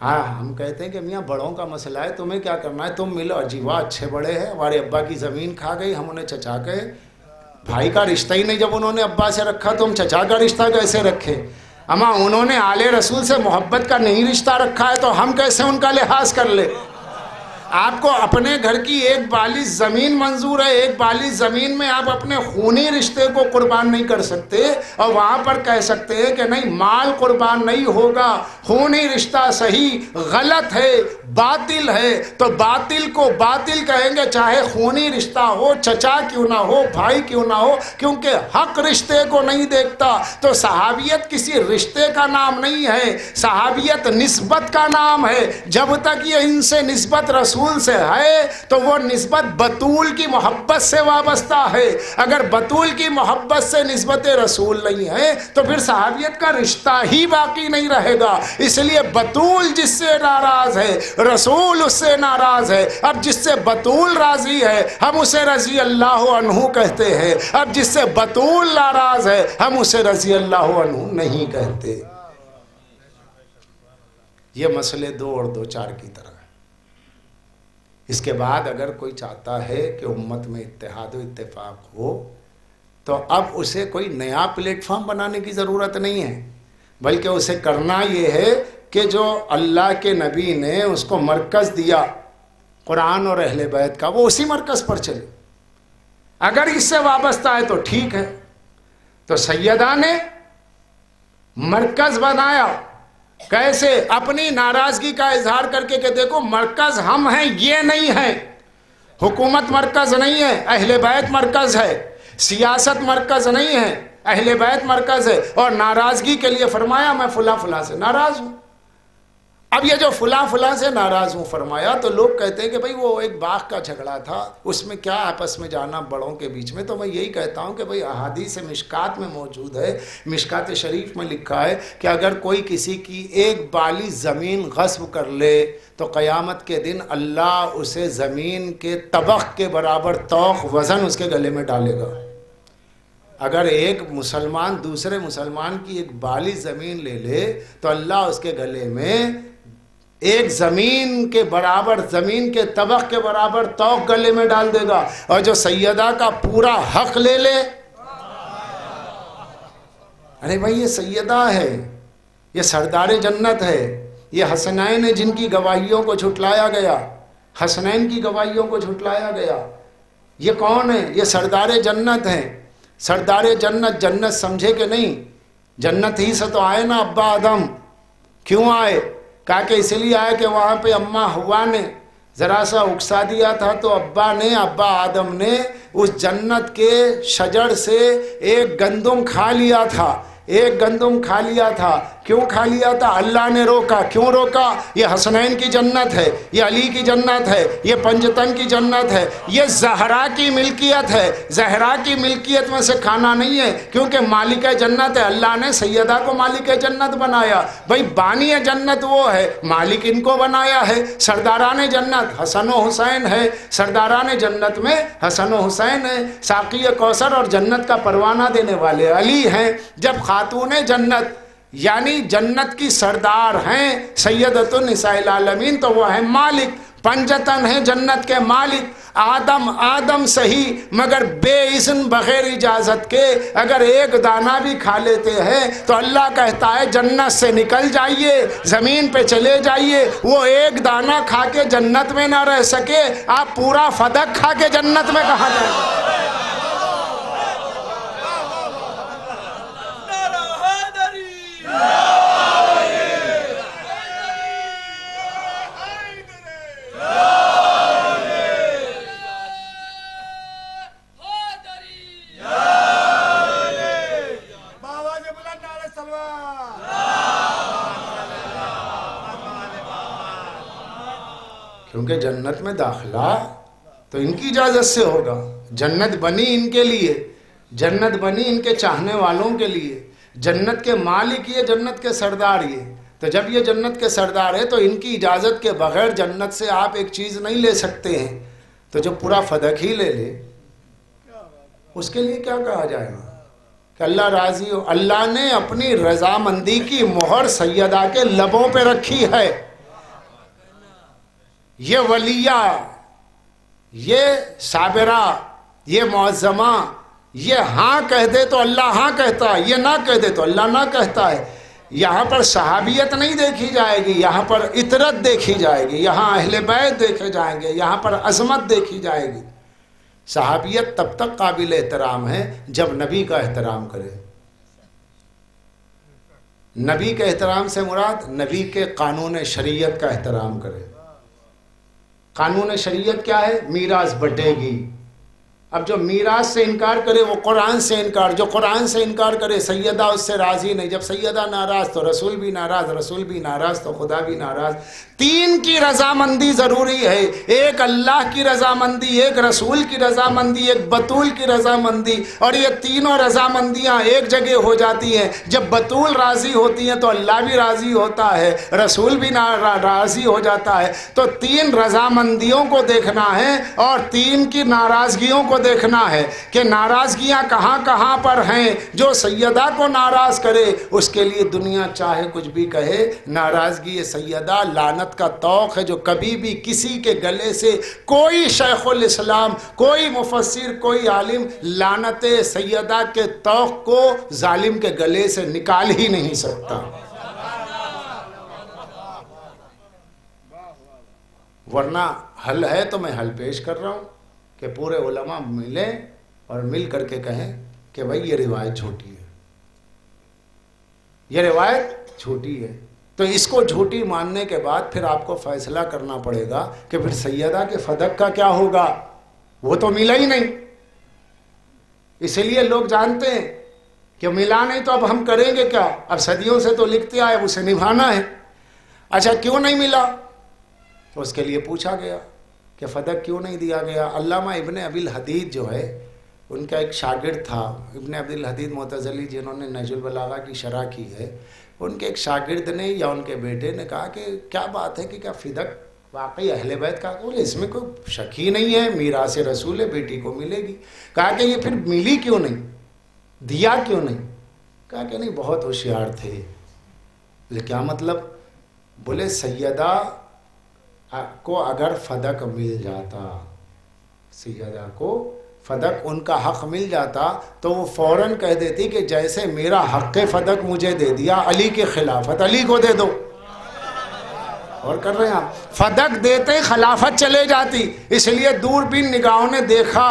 ہاں ہم کہتے ہیں کہ میاں بڑوں کا مسئلہ ہے، تمہیں کیا کرنا ہے، تم ملو، عجیبہ اچھے بڑے ہیں، ہمارے ابا کی زمین کھا گئی، ہم انہیں چچا کہے، بھائی کا رشتہ ہی نہیں جب انہوں نے ابا سے رکھا تو ہم چچا کا رشتہ کیسے رکھے؟ اما انہوں نے آل رسول سے محبت کا نہیں رشتہ رکھا ہے تو ہم کیسے ان کا لحاظ کر لیں؟ آپ کو اپنے گھر کی ایک بالش زمین منظور ہے، ایک بالش زمین میں آپ اپنے خونی رشتے کو قربان نہیں کر سکتے اور وہاں پر کہہ سکتے ہیں کہ نہیں مال قربان نہیں ہوگا، خونی رشتہ صحیح غلط ہے، باطل ہے، تو باطل کو باطل کہیں گے چاہے خونی رشتہ ہو، چچا کیوں نہ ہو، بھائی کیوں نہ ہو، کیونکہ حق رشتے کو نہیں دیکھتا۔ تو صحابیت کسی رشتے کا نام نہیں ہے، صحابیت نسبت کا نام ہے۔ جب تک یہ ان سے نسبت رسول سے ہے تو وہ نسبت بطول کی محبت سے وابستہ ہے، اگر بطول کی محبت سے نسبت رسول نہیں ہے تو پھر صحابیت کا رشتہ ہی باقی نہیں رہے گا۔ اس لیے بطول جس سے ناراض ہے رسول اس سے ناراض ہے، اب جس سے بطول راضی ہے ہم اسے رضی اللہ عنہ کہتے ہیں، اب جس سے بطول ناراض ہے ہم اسے رضی اللہ عنہ نہیں کہتے۔ یہ مسئلے دو اور دو چار کی طرح۔ اس کے بعد اگر کوئی چاہتا ہے کہ امت میں اتحاد و اتفاق ہو تو اب اسے کوئی نیا پلیٹ فارم بنانے کی ضرورت نہیں ہے، بلکہ اسے کرنا یہ ہے کہ جو اللہ کے نبی نے اس کو مرکز دیا قرآن اور اہل بیت کا، وہ اسی مرکز پر چلے۔ اگر اس سے وابستہ ہے تو ٹھیک ہے۔ تو سیدہ نے مرکز بنایا، کیسے؟ اپنی ناراضگی کا اظہار کر کے کہ دیکھو مرکز ہم ہیں، یہ نہیں ہے، حکومت مرکز نہیں ہے، اہل بیت مرکز ہے، سیاست مرکز نہیں ہے، اہل بیت مرکز ہے۔ اور ناراضگی کے لیے فرمایا میں فلاں فلاں سے ناراض ہوں۔ اب یہ جو فلاں فلاں سے ناراض ہوں فرمایا تو لوگ کہتے ہیں کہ بھئی وہ ایک باغ کا جھگڑا تھا، اس میں کیا آپس میں جانا بڑوں کے بیچ میں۔ تو میں یہی کہتا ہوں کہ بھئی احادیث مشکات میں موجود ہے، مشکات شریف میں لکھا ہے کہ اگر کوئی کسی کی ایک بالی زمین غصب کر لے تو قیامت کے دن اللہ اسے زمین کے طبق کے برابر توق وزن اس کے گلے میں ڈالے گا۔ اگر ایک مسلمان دوسرے مسلمان کی ایک بالی زمین لے لے تو اللہ اس کے گلے میں ایک زمین کے برابر، زمین کے طبق کے برابر توق گلے میں ڈال دے گا۔ اور جو سیدہ کا پورا حق لے لے، ارے بھائی یہ سیدہ ہے، یہ سردار جنت ہے، یہ حسنین جن کی گواہیوں کو جھٹلایا گیا، حسنین کی گواہیوں کو جھٹلایا گیا، یہ کون ہے؟ یہ سردار جنت ہیں۔ سردار جنت، جنت سمجھے کہ نہیں؟ جنت ہی سے تو آئے نا ابا آدم۔ کیوں آئے؟ کہا کہ اس لیے آئے کہ وہاں پہ اماں ہوا نے ذرا سا اکسا دیا تھا تو ابا آدم نے اس جنت کے شجر سے ایک گندم کھا لیا تھا، ایک گندم کھا لیا تھا۔ کیوں کھا لیا تھا؟ اللہ نے روکا. کیوں روکا؟ یہ حسنین کی جنت ہے، یہ علی کی جنت ہے، یہ پنجتن کی جنت ہے، یہ زہرا کی ملکیت ہے. زہرا کی ملکیت میں سے کھانا نہیں ہے، کیونکہ مالک جنت ہے. اللہ نے سیدہ کو مالک جنت بنایا. بھئی بانی جنت وہ ہے، مالک ان کو بنایا ہے. سرداران جنت حسن و حسین ہے، سرداران جنت میں حسن و حسین ہے. ساقی کوثر اور جنت کا پروانہ دینے والے علی ہیں. جب خاتون جنت یعنی جنت کی سردار ہیں سیدۃ النساء العالمین، تو وہ ہیں مالک. پنجتن ہیں جنت کے مالک. آدم صحیح مگر بے اذن بغیر اجازت کے اگر ایک دانہ بھی کھا لیتے ہیں تو اللہ کہتا ہے جنت سے نکل جائیے، زمین پہ چلے جائیے. وہ ایک دانہ کھا کے جنت میں نہ رہ سکے، آپ پورا فدق کھا کے جنت میں کہاں جائیں؟ کیونکہ جنت میں داخلہ تو ان کی اجازت سے ہوگا. جنت بنی ان کے لیے، جنت بنی ان کے چاہنے والوں کے لیے. جنت کے مالک یہ، جنت کے سردار یہ. تو جب یہ جنت کے سردار ہے تو ان کی اجازت کے بغیر جنت سے آپ ایک چیز نہیں لے سکتے ہیں. تو جو پورا فدق ہی لے لے اس کے لیے کیا کہا جائے گا کہ اللہ راضی ہو. اللہ نے اپنی رضامندی کی مہر سیدہ کے لبوں پہ رکھی ہے. یہ ولیہ، یہ صابرہ، یہ معظمہ، یہ ہاں کہہ دے تو اللہ ہاں کہتا ہے، یہ نہ کہہ دے تو اللہ نہ کہتا ہے. یہاں پر صحابیت نہیں دیکھی جائے گی، یہاں پر اطرت دیکھی جائے گی، یہاں اہل بیت دیکھے جائیں گے، یہاں پر عظمت دیکھی جائے گی. صحابیت تب تک قابل احترام ہے جب نبی کا احترام کرے. نبی کے احترام سے مراد نبی کے قانون شریعت کا احترام کرے. قانون شریعت کیا ہے؟ میراث بٹے گی. اب جو میراث سے انکار کرے وہ قرآن سے انکار، جو قرآن سے انکار کرے سیدہ اس سے راضی نہیں. جب سیدہ ناراض تو رسول بھی ناراض، رسول بھی ناراض تو خدا بھی ناراض. تین کی رضامندی ضروری ہے، ایک اللہ کی رضامندی، ایک رسول کی رضامندی، ایک بطول کی رضامندی. اور یہ تینوں رضامندیاں ایک جگہ ہو جاتی ہیں. جب بطول راضی ہوتی ہیں تو اللہ بھی راضی ہوتا ہے، رسول بھی راضی ہو جاتا ہے. تو تین رضامندیوں کو دیکھنا ہے اور تین کی ناراضگیوں کو دیکھنا ہے کہ ناراضگیاں کہاں کہاں پر ہیں. جو سیدہ کو ناراض کرے اس کے لیے دنیا چاہے کچھ بھی کہے، ناراضگی سیدہ لعنت کا طوق ہے جو کبھی بھی کسی کے گلے سے کوئی شیخ الاسلام، کوئی مفسر، کوئی عالم لعنت سیدہ کے طوق کو ظالم کے گلے سے نکال ہی نہیں سکتا. ورنہ حل ہے تو میں حل پیش کر رہا ہوں کہ پورے علماء ملیں اور مل کر کے کہیں کہ بھئی یہ روایت جھوٹی ہے، یہ روایت جھوٹی ہے. تو اس کو جھوٹی ماننے کے بعد پھر آپ کو فیصلہ کرنا پڑے گا کہ پھر سیدہ کے فدق کا کیا ہوگا. وہ تو ملا ہی نہیں، اسی لیے لوگ جانتے ہیں کہ ملا نہیں تو اب ہم کریں گے کیا. اب صدیوں سے تو لکھتے آئے، اسے نبھانا ہے. اچھا کیوں نہیں ملا؟ تو اس کے لیے پوچھا گیا کہ فدق کیوں نہیں دیا گیا. علامہ ابن ابی الحدید جو ہے ان کا ایک شاگرد تھا، ابن ابی الحدید معتزلی جنہوں نے نہج البلاغہ کی شرح کی ہے. ان کے ایک شاگرد نے یا ان کے بیٹے نے کہا کہ کیا بات ہے کہ کیا فدق واقعی اہل بیت کا؟ بولے اس میں کوئی شک ہی نہیں ہے، میراث رسول ہے، بیٹی کو ملے گی. کہا کہ یہ پھر ملی کیوں نہیں، دیا کیوں نہیں؟ کہا کہ نہیں بہت ہوشیار تھے. بولے کیا مطلب؟ بولے سیدہ کو اگر فدق مل جاتا، سیدہ کو فدق ان کا حق مل جاتا تو وہ فوراً کہہ دیتی کہ جیسے میرا حق فدق مجھے دے دیا، علی کی خلافت علی کو دے دو. اور کر رہے ہیں آپ، فدق دیتے خلافت چلے جاتی. اس لیے دوربین نگاہوں نے دیکھا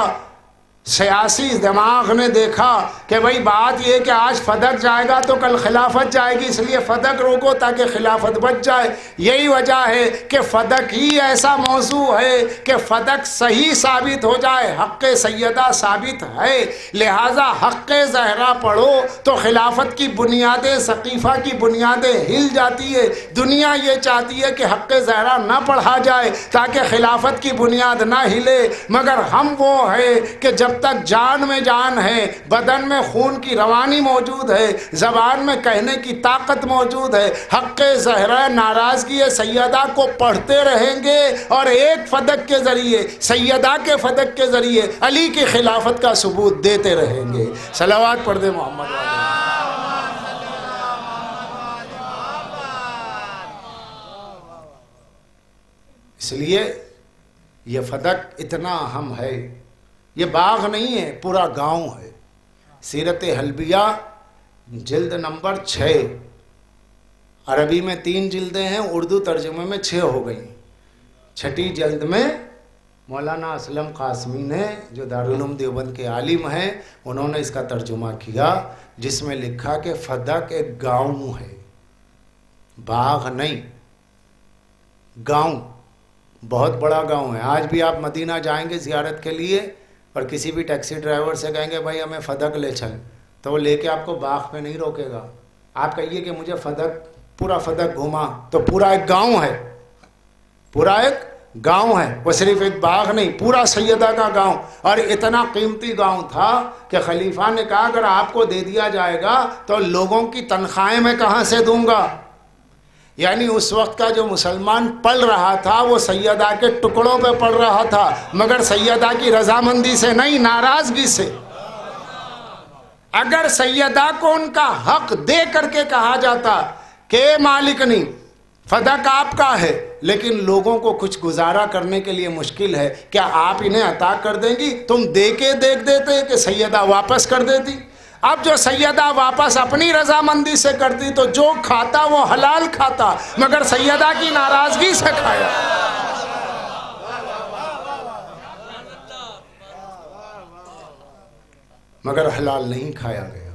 سیاسی دماغ نے دیکھا کہ بھئی بات یہ کہ آج فدق جائے گا تو کل خلافت جائے گی، اس لیے فدق روکو تاکہ خلافت بچ جائے۔ یہی وجہ ہے کہ فدق ہی ایسا موضوع ہے کہ فدق صحیح ثابت ہو جائے، حق سیدہ ثابت ہے، لہٰذا حق زہرا پڑھو تو خلافت کی بنیادیں، سقیفہ کی بنیادیں ہل جاتی ہے۔ دنیا یہ چاہتی ہے کہ حق زہرا نہ پڑھا جائے تاکہ خلافت کی بنیاد نہ ہلے، مگر ہم وہ ہے کہ جب تک جان میں جان ہے، بدن میں خون کی روانی موجود ہے، زبان میں کہنے کی طاقت موجود ہے، حق زہرا ناراضگی سیدہ کو پڑھتے رہیں گے اور ایک فدق کے ذریعے، سیدہ کے فدق کے ذریعے علی کی خلافت کا ثبوت دیتے رہیں گے۔ صلوات پڑھ دے محمد والے۔ اس لیے یہ فدق اتنا اہم ہے، یہ باغ نہیں ہے، پورا گاؤں ہے۔ سیرت حلبیہ جلد نمبر 6، عربی میں 3 جلدیں ہیں، اردو ترجمے میں 6 ہو گئی۔ 6ٹھی جلد میں مولانا اسلم قاسمی نے، جو دارالعلوم دیوبند کے عالم ہیں، انہوں نے اس کا ترجمہ کیا، جس میں لکھا کہ فدق ایک گاؤں ہے، باغ نہیں، گاؤں، بہت بڑا گاؤں ہے۔ آج بھی آپ مدینہ جائیں گے زیارت کے لیے اور کسی بھی ٹیکسی ڈرائیور سے کہیں گے بھائی ہمیں فدق لے چل، تو وہ لے کے آپ کو باغ پہ نہیں روکے گا۔ آپ کہیے کہ مجھے پورا فدق گھما، تو پورا ایک گاؤں ہے، پورا ایک گاؤں ہے، وہ صرف ایک باغ نہیں، پورا سیدہ کا گاؤں۔ اور اتنا قیمتی گاؤں تھا کہ خلیفہ نے کہا اگر آپ کو دے دیا جائے گا تو لوگوں کی تنخواہیں میں کہاں سے دوں گا؟ یعنی اس وقت کا جو مسلمان پل رہا تھا وہ سیدہ کے ٹکڑوں پہ پڑ رہا تھا، مگر سیدہ کی رضامندی سے نہیں، ناراضگی سے۔ اگر سیدہ کو ان کا حق دے کر کے کہا جاتا کہ مالک نہیں، فدق آپ کا ہے، لیکن لوگوں کو کچھ گزارا کرنے کے لیے مشکل ہے، کیا آپ انہیں عطا کر دیں گی؟ تم دے کے دیکھ دیتے کہ سیدہ واپس کر دیتی۔ اب جو سیدہ واپس اپنی رضامندی سے کرتی تو جو کھاتا وہ حلال کھاتا، مگر سیدہ کی ناراضگی سے کھایا۔ مگر حلال نہیں کھایا گیا۔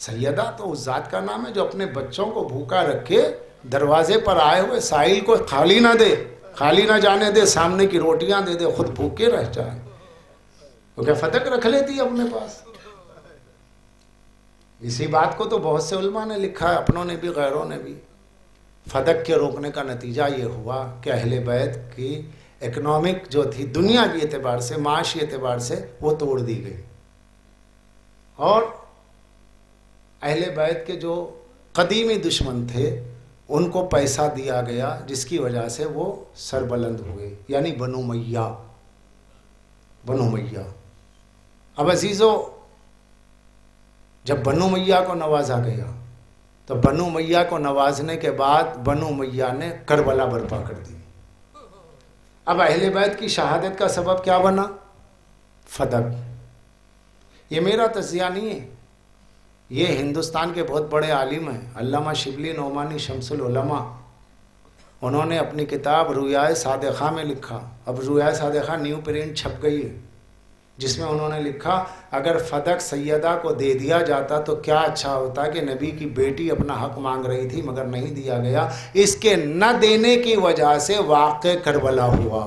سیدہ تو اس ذات کا نام ہے جو اپنے بچوں کو بھوکا رکھے، دروازے پر آئے ہوئے سائل کو خالی نہ دے، خالی نہ جانے دے، سامنے کی روٹیاں دے دے، خود بھوکے رہ جائے۔ وہ کیا فدق رکھ لیتی اپنے پاس؟ اسی بات کو تو بہت سے علماء نے لکھا ہے، اپنوں نے بھی غیروں نے بھی۔ فدق کے روکنے کا نتیجہ یہ ہوا کہ اہل بیت کی اکنامک جو تھی، دنیا کی اعتبار سے، معاشی اعتبار سے، وہ توڑ دی گئی، اور اہل بیت کے جو قدیمی دشمن تھے ان کو پیسہ دیا گیا، جس کی وجہ سے وہ سربلند ہوئے، یعنی بنو امیہ۔ بنو امیہ۔ اب عزیزو، جب بنو امیہ کو نوازا گیا تو بنو امیہ کو نوازنے کے بعد بنو امیہ نے کربلا برپا کر دی۔ اب اہل بیت کی شہادت کا سبب کیا بنا؟ فدق۔ یہ میرا تجزیہ نہیں ہے، یہ ہندوستان کے بہت بڑے عالم ہیں، علامہ شبلی نعمانی شمس العلماء، انہوں نے اپنی کتاب رویائے صادقہ میں لکھا، اب رویائے صادقہ نیو پرنٹ چھپ گئی ہے، جس میں انہوں نے لکھا اگر فدق سیدہ کو دے دیا جاتا تو کیا اچھا ہوتا کہ نبی کی بیٹی اپنا حق مانگ رہی تھی مگر نہیں دیا گیا، اس کے نہ دینے کی وجہ سے واقع کربلا ہوا۔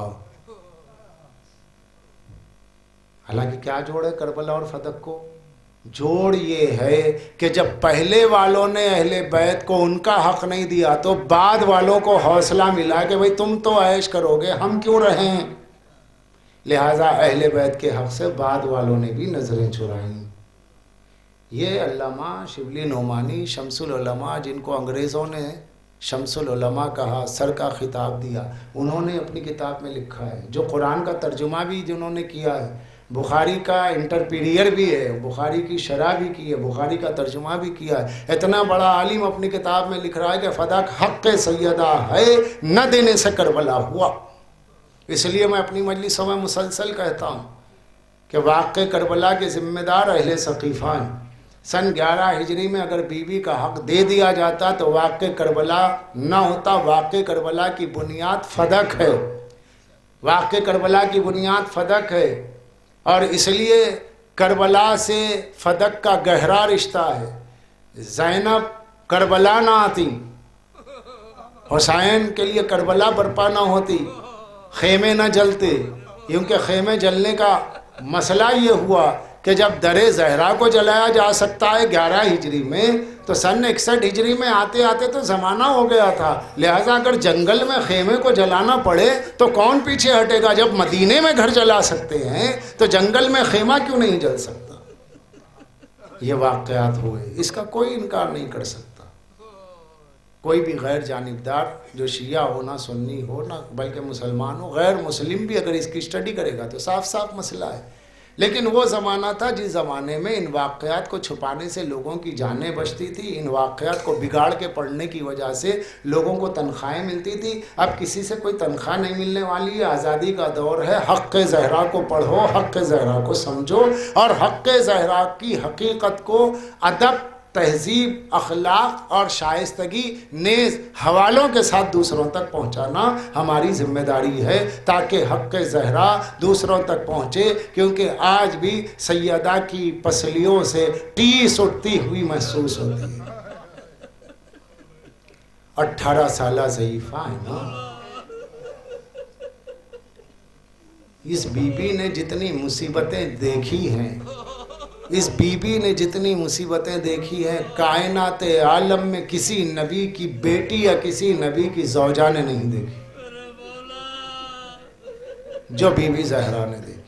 حالانکہ کیا جوڑ ہے کربلا اور فدق کو؟ جوڑ یہ ہے کہ جب پہلے والوں نے اہل بیت کو ان کا حق نہیں دیا تو بعد والوں کو حوصلہ ملا کہ بھئی تم تو عیش کرو گے، ہم کیوں رہیں؟ لہٰذا اہل بیت کے حق سے بعد والوں نے بھی نظریں چرائیں۔ یہ علامہ شبلی نعمانی شمس العلماء، جن کو انگریزوں نے شمس العلماء کہا، سر کا خطاب دیا، انہوں نے اپنی کتاب میں لکھا ہے، جو قرآن کا ترجمہ بھی جنہوں نے کیا ہے، بخاری کا انٹرپیریئر بھی ہے، بخاری کی شرح بھی کی ہے، بخاری کا ترجمہ بھی کیا ہے، اتنا بڑا عالم اپنی کتاب میں لکھ رہا ہے کہ فدق حق سیدہ ہے، نہ دینے سے کربلا ہوا۔ اس لیے میں اپنی مجلسوں میں مسلسل کہتا ہوں کہ واقع کربلا کے ذمہ دار اہل ثقیفہ ہیں۔ سن 11 ہجری میں اگر بیوی کا حق دے دیا جاتا تو واقع کربلا نہ ہوتا۔ واقع کربلا کی بنیاد فدق ہے، واقع کربلا کی بنیاد فدق ہے۔ اور اس لیے کربلا سے فدق کا گہرا رشتہ ہے. زینب کربلا نہ آتی، حسین کے لیے کربلا برپا نہ ہوتی، خیمے نہ جلتے. کیونکہ خیمے جلنے کا مسئلہ یہ ہوا کہ جب در زہرا کو جلایا جا سکتا ہے 11 ہجری میں، تو سن 61 ہجری میں آتے آتے تو زمانہ ہو گیا تھا. لہٰذا اگر جنگل میں خیمے کو جلانا پڑے تو کون پیچھے ہٹے گا؟ جب مدینے میں گھر جلا سکتے ہیں تو جنگل میں خیمہ کیوں نہیں جل سکتا؟ یہ واقعات ہوئے، اس کا کوئی انکار نہیں کر سکتا. کوئی بھی غیر جانبدار جو شیعہ ہو، نہ سنی ہو، نہ بلکہ مسلمان ہو، غیر مسلم بھی اگر اس کی اسٹڈی کرے گا تو صاف صاف مسئلہ ہے. لیکن وہ زمانہ تھا جس زمانے میں ان واقعات کو چھپانے سے لوگوں کی جانیں بچتی تھی، ان واقعات کو بگاڑ کے پڑھنے کی وجہ سے لوگوں کو تنخواہیں ملتی تھی. اب کسی سے کوئی تنخواہ نہیں ملنے والی ہے، آزادی کا دور ہے. حق زہرا کو پڑھو، حق زہرا کو سمجھو، اور حق زہرا کی حقیقت کو ادب، تہذیب، اخلاق اور شائستگی نیز حوالوں کے ساتھ دوسروں تک پہنچانا ہماری ذمہ داری ہے، تاکہ حق زہرا دوسروں تک پہنچے. کیونکہ آج بھی سیدہ کی پسلیوں سے ٹیس اٹھتی ہوئی محسوس ہوتی ہے. 18 سالہ ضعیفہ ہے نا. اس بی بی نے جتنی مصیبتیں دیکھی ہیں، اس بی بی نے جتنی مصیبتیں دیکھی ہیں، کائنات عالم میں کسی نبی کی بیٹی یا کسی نبی کی زوجہ نے نہیں دیکھی جو بی بی زہرا نے دیکھی.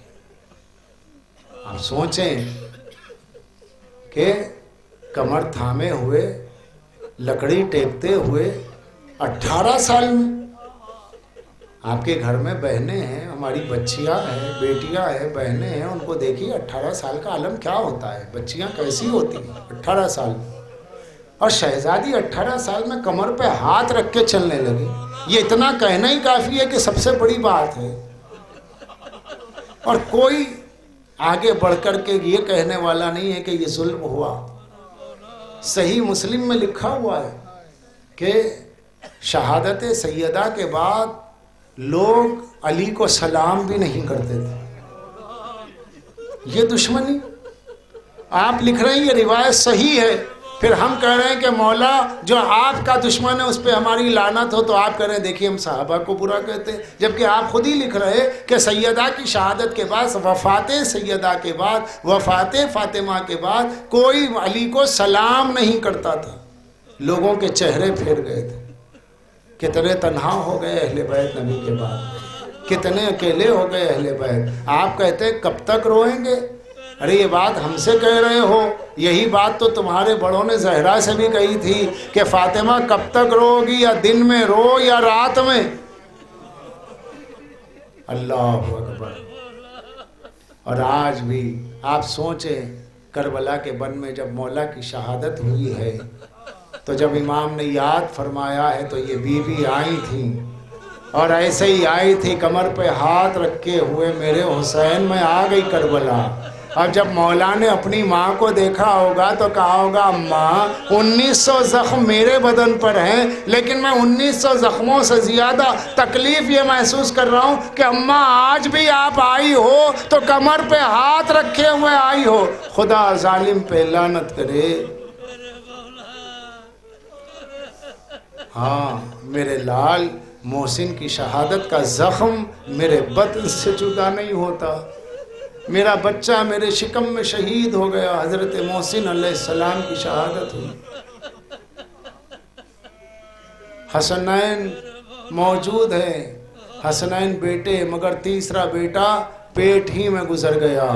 آپ سوچیں کہ کمر تھامے ہوئے، لکڑی ٹیکتے ہوئے 18 سال میں. آپ کے گھر میں بہنیں ہیں، ہماری بچیاں ہیں، بیٹیاں ہیں، بہنیں ہیں، ان کو دیکھیے 18 سال کا عالم کیا ہوتا ہے، بچیاں کیسی ہوتی ہیں 18 سال میں. اور شہزادی 18 سال میں کمر پہ ہاتھ رکھ کے چلنے لگی. یہ اتنا کہنا ہی کافی ہے کہ سب سے بڑی بات ہے. اور کوئی آگے بڑھ کر کے یہ کہنے والا نہیں ہے کہ یہ ظلم ہوا. صحیح مسلم میں لکھا ہوا ہے کہ شہادت سیدہ کے بعد لوگ علی کو سلام بھی نہیں کرتے تھے. یہ دشمنی آپ لکھ رہے ہیں، یہ روایت صحیح ہے. پھر ہم کہہ رہے ہیں کہ مولا جو آپ کا دشمن ہے اس پہ ہماری لعنت ہو، تو آپ کہہ رہے ہیں دیکھیے ہم صحابہ کو برا کہتے ہیں، جبکہ آپ خود ہی لکھ رہے کہ سیدہ کی شہادت کے بعد، وفات سیدہ کے بعد، وفات فاطمہ کے بعد کوئی علی کو سلام نہیں کرتا تھا. لوگوں کے چہرے پھیر گئے تھے. کتنے تنہا ہو گئے اہل بیت نبی کے بعد، کتنے اکیلے ہو گئے اہل بیت. آپ کہتے ہیں کب تک روئیں گے؟ ارے یہ بات ہم سے کہہ رہے ہو، یہی بات تو تمہارے بڑوں نے زہرا سے بھی کہی تھی کہ فاطمہ کب تک رو گی، یا دن میں رو یا رات میں. اللہ اکبر. اور آج بھی آپ سوچیں کربلا کے بن میں جب مولا کی شہادت ہوئی ہے تو جب امام نے یاد فرمایا ہے تو یہ بی بی آئی تھی اور ایسے ہی آئی تھی کمر پہ ہاتھ رکھے ہوئے، میرے حسین میں آ گئی کربلا. اب جب مولا نے اپنی ماں کو دیکھا ہوگا تو کہا ہوگا اماں 1900 زخم میرے بدن پر ہیں، لیکن میں 1900 زخموں سے زیادہ تکلیف یہ محسوس کر رہا ہوں کہ اماں آج بھی آپ آئی ہو تو کمر پہ ہاتھ رکھے ہوئے آئی ہو. خدا ظالم پہ لعنت کرے. ہاں میرے لال محسن کی شہادت کا زخم میرے بدن سے جدا نہیں ہوتا. میرا بچہ میرے شکم میں شہید ہو گیا. حضرت محسن علیہ السلام کی شہادت ہوئی. حسنین موجود ہیں، حسنین بیٹے، مگر تیسرا بیٹا پیٹ ہی میں گزر گیا،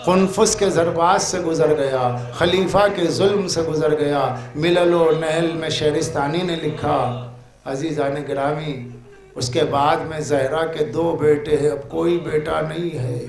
قنفس کے ضربات سے گزر گیا، خلیفہ کے ظلم سے گزر گیا. ملل و نحل میں شہرستانی نے لکھا، عزیزان گرامی، اس کے بعد میں زہرا کے 2 بیٹے ہیں، اب کوئی بیٹا نہیں ہے.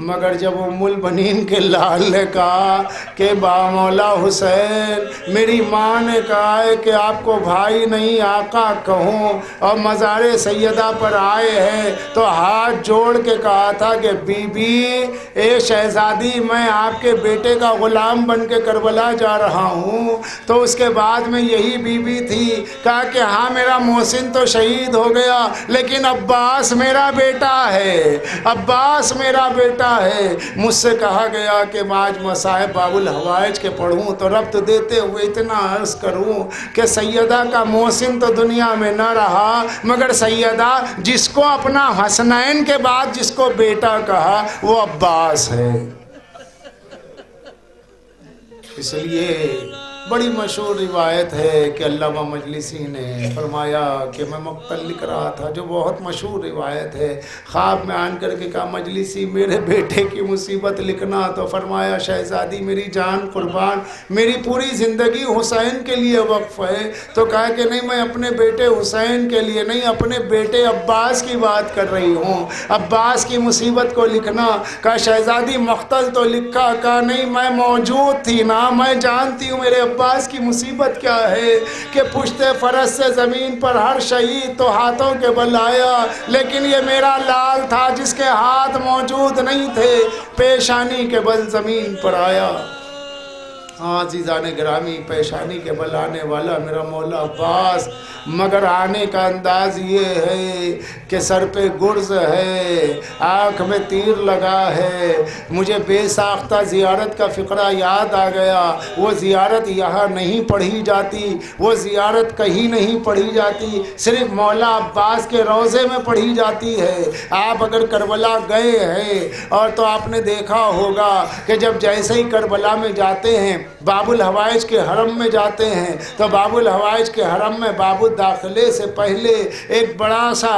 مگر جب ام البنین کے لال نے کہا کہ با مولا حسین، میری ماں نے کہا ہے کہ آپ کو بھائی نہیں آقا کہوں، اور مزار سیدہ پر آئے ہیں، تو ہاتھ جوڑ کے کہا تھا کہ بی بی اے شہزادی، میں آپ کے بیٹے کا غلام بن کے کربلا جا رہا ہوں. تو اس کے بعد میں یہی بی بی تھی، کہا کہ ہاں میرا محسن تو شہید ہو گیا، لیکن عباس میرا بیٹا ہے، عباس میرا بیٹا ہے۔ مجھ سے کہا گیا کہ میں آج مصائب باب الحوائج کے پڑھوں تو ربط دیتے ہوئے اتنا عرض کروں کہ سیدہ کا محسن تو دنیا میں نہ رہا، مگر سیدہ جس کو اپنا حسنین کے بعد جس کو بیٹا کہا وہ عباس ہے۔ اس لیے بڑی مشہور روایت ہے کہ علامہ مجلسی نے فرمایا کہ میں مقتل لکھ رہا تھا، جو بہت مشہور روایت ہے، خواب میں آن کر کے کہا مجلسی میرے بیٹے کی مصیبت لکھنا، تو فرمایا شہزادی میری جان قربان، میری پوری زندگی حسین کے لیے وقف ہے۔ تو کہا کہ نہیں، میں اپنے بیٹے حسین کے لیے نہیں، اپنے بیٹے عباس کی بات کر رہی ہوں، عباس کی مصیبت کو لکھنا۔ کہا شہزادی مقتل تو لکھا، کہا نہیں میں موجود تھی نا، میں جانتی ہوں میرے عباس کی مصیبت کیا ہے کہ پشت فرس سے زمین پر ہر شہید تو ہاتھوں کے بل آیا، لیکن یہ میرا لال تھا جس کے ہاتھ موجود نہیں تھے، پیشانی کے بل زمین پر آیا۔ عزیزان گرامی، پیشانی کے بل آنے والا میرا مولا عباس، مگر آنے کا انداز یہ ہے کہ سر پہ گرز ہے، آنکھ میں تیر لگا ہے۔ مجھے بے ساختہ زیارت کا فقرہ یاد آ گیا۔ وہ زیارت یہاں نہیں پڑھی جاتی، وہ زیارت کہیں نہیں پڑھی جاتی، صرف مولا عباس کے روضے میں پڑھی جاتی ہے۔ آپ اگر کربلا گئے ہیں اور تو آپ نے دیکھا ہوگا کہ جب جیسے ہی کربلا میں جاتے ہیں، باب الحوائج کے حرم میں جاتے ہیں، تو باب الحوائج کے حرم میں باب داخلے سے پہلے ایک بڑا سا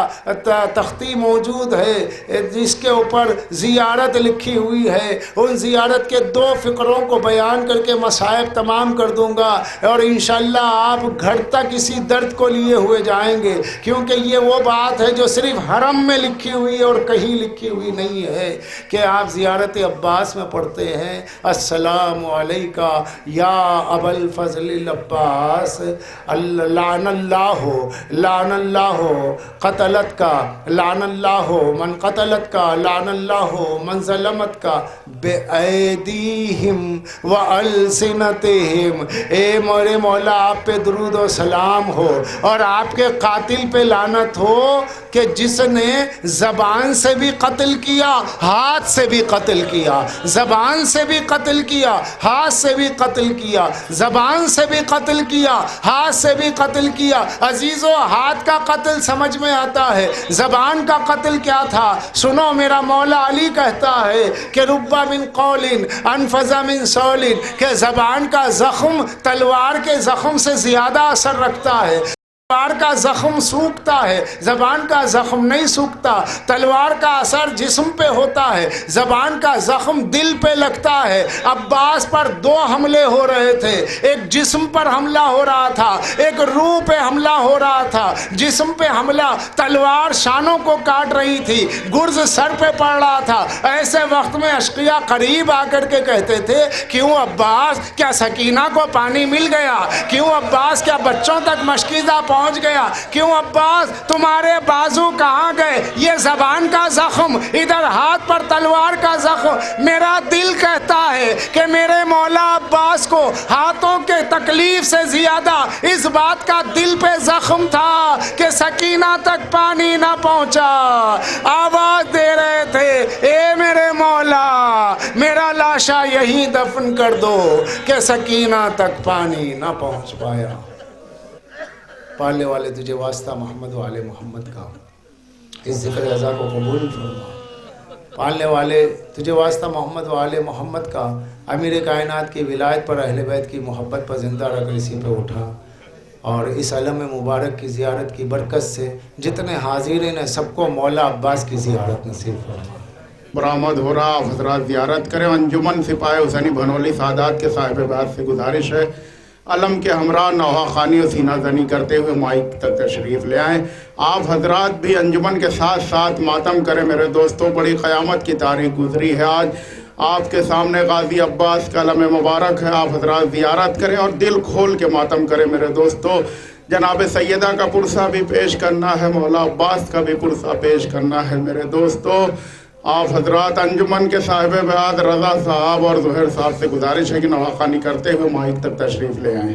تختی موجود ہے جس کے اوپر زیارت لکھی ہوئی ہے۔ ان زیارت کے 2 فقروں کو بیان کر کے مصائب تمام کر دوں گا، اور انشاءاللہ آپ گھر تک اسی درد کو لیے ہوئے جائیں گے، کیونکہ یہ وہ بات ہے جو صرف حرم میں لکھی ہوئی اور کہیں لکھی ہوئی نہیں ہے کہ آپ زیارت عباس میں پڑھتے ہیں السلام علیکہ یا ابا الفضل العباس، لعن اللہ قتلت کا، لعن اللہ من قتلت کا، لعن اللہ من ظلمت کا بِأَيْدِيهِمْ وَأَلْسِنَتِهِمْ۔ اے میرے مولا آپ پہ درود و سلام ہو، اور آپ کے قاتل پہ لعنت ہو کہ جس نے زبان سے بھی قتل کیا، ہاتھ سے بھی قتل کیا، زبان سے بھی قتل کیا، ہاتھ سے بھی قتل کیا، زبان سے بھی قتل کیا، ہاتھ سے بھی قتل کیا۔ عزیزو، ہاتھ کا قتل سمجھ میں آتا ہے، زبان کا قتل کیا تھا؟ سنو، میرا مولا علی کہتا ہے کہ ربا من قول انفذ من سول، کہ زبان کا زخم تلوار کے زخم سے زیادہ اثر رکھتا ہے۔ تلوار کا زخم سوکھتا ہے، زبان کا زخم نہیں سوکھتا۔ تلوار کا اثر جسم پہ ہوتا ہے، زبان کا زخم دل پہ لگتا ہے۔ عباس پر 2 حملے ہو رہے تھے، ایک جسم پر حملہ ہو رہا تھا، ایک روح پہ حملہ ہو رہا تھا۔ جسم پہ حملہ، تلوار شانوں کو کاٹ رہی تھی، گرز سر پہ پڑ رہا تھا۔ ایسے وقت میں اشقیاء قریب آ کر کے کہتے تھے کیوں عباس، کیا سکینہ کو پانی مل گیا؟ کیوں عباس، کیا بچوں تک مشکیزہ پہنچ گیا؟ کیوں عباس تمہارے بازو کہاں گئے؟ یہ زبان کا زخم، ادھر ہاتھ پر تلوار کا زخم۔ میرا دل کہتا ہے کہ میرے مولا عباس کو ہاتھوں کے تکلیف سے زیادہ اس بات کا دل پہ زخم تھا کہ سکینہ تک پانی نہ پہنچا۔ آواز دے رہے تھے اے میرے مولا میرا لاشا یہیں دفن کر دو کہ سکینہ تک پانی نہ پہنچ پایا۔ پالنے والے تجھے واسطہ محمد و آل محمد کا اس ذکر عزا کو قبول فرما۔ پالنے والے تجھے واسطہ محمد و آل محمد کا امیر کائنات کی ولایت پر اہل بیت کی محبت پر زندہ رہ کر اسی پہ اٹھا، اور اس علم مبارک کی زیارت کی برکت سے جتنے حاضرین ہیں سب کو مولا عباس کی زیارت نصیب فرما۔ برآمد ہو رہا، آپ حضرات زیارت کریں۔ انجمن سپاہی حسینی بھنولی سادات کے صاحب بعد سے گزارش ہے علم کے ہمراہ نوحہ خوانی و سینہ زنی کرتے ہوئے مائک تک تشریف لے آئیں۔ آپ حضرات بھی انجمن کے ساتھ ساتھ ماتم کریں۔ میرے دوستوں، بڑی قیامت کی تاریخ گزری ہے آج، آپ کے سامنے غازی عباس کا علم مبارک ہے۔ آپ حضرات زیارت کریں اور دل کھول کے ماتم کریں۔ میرے دوستوں، جناب سیدہ کا پرسہ بھی پیش کرنا ہے، مولا عباس کا بھی پرسہ پیش کرنا ہے۔ میرے دوستوں، آپ حضرات انجمن کے صاحب بیعت رضا صاحب اور ظہر صاحب سے گزارش ہے کہ نواح خوانی کرتے ہوئے مائک تک تشریف لے آئیں۔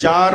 4,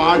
5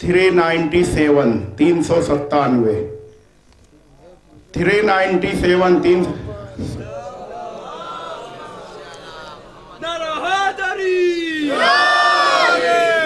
397 397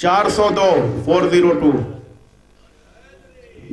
402 402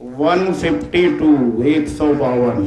152 152।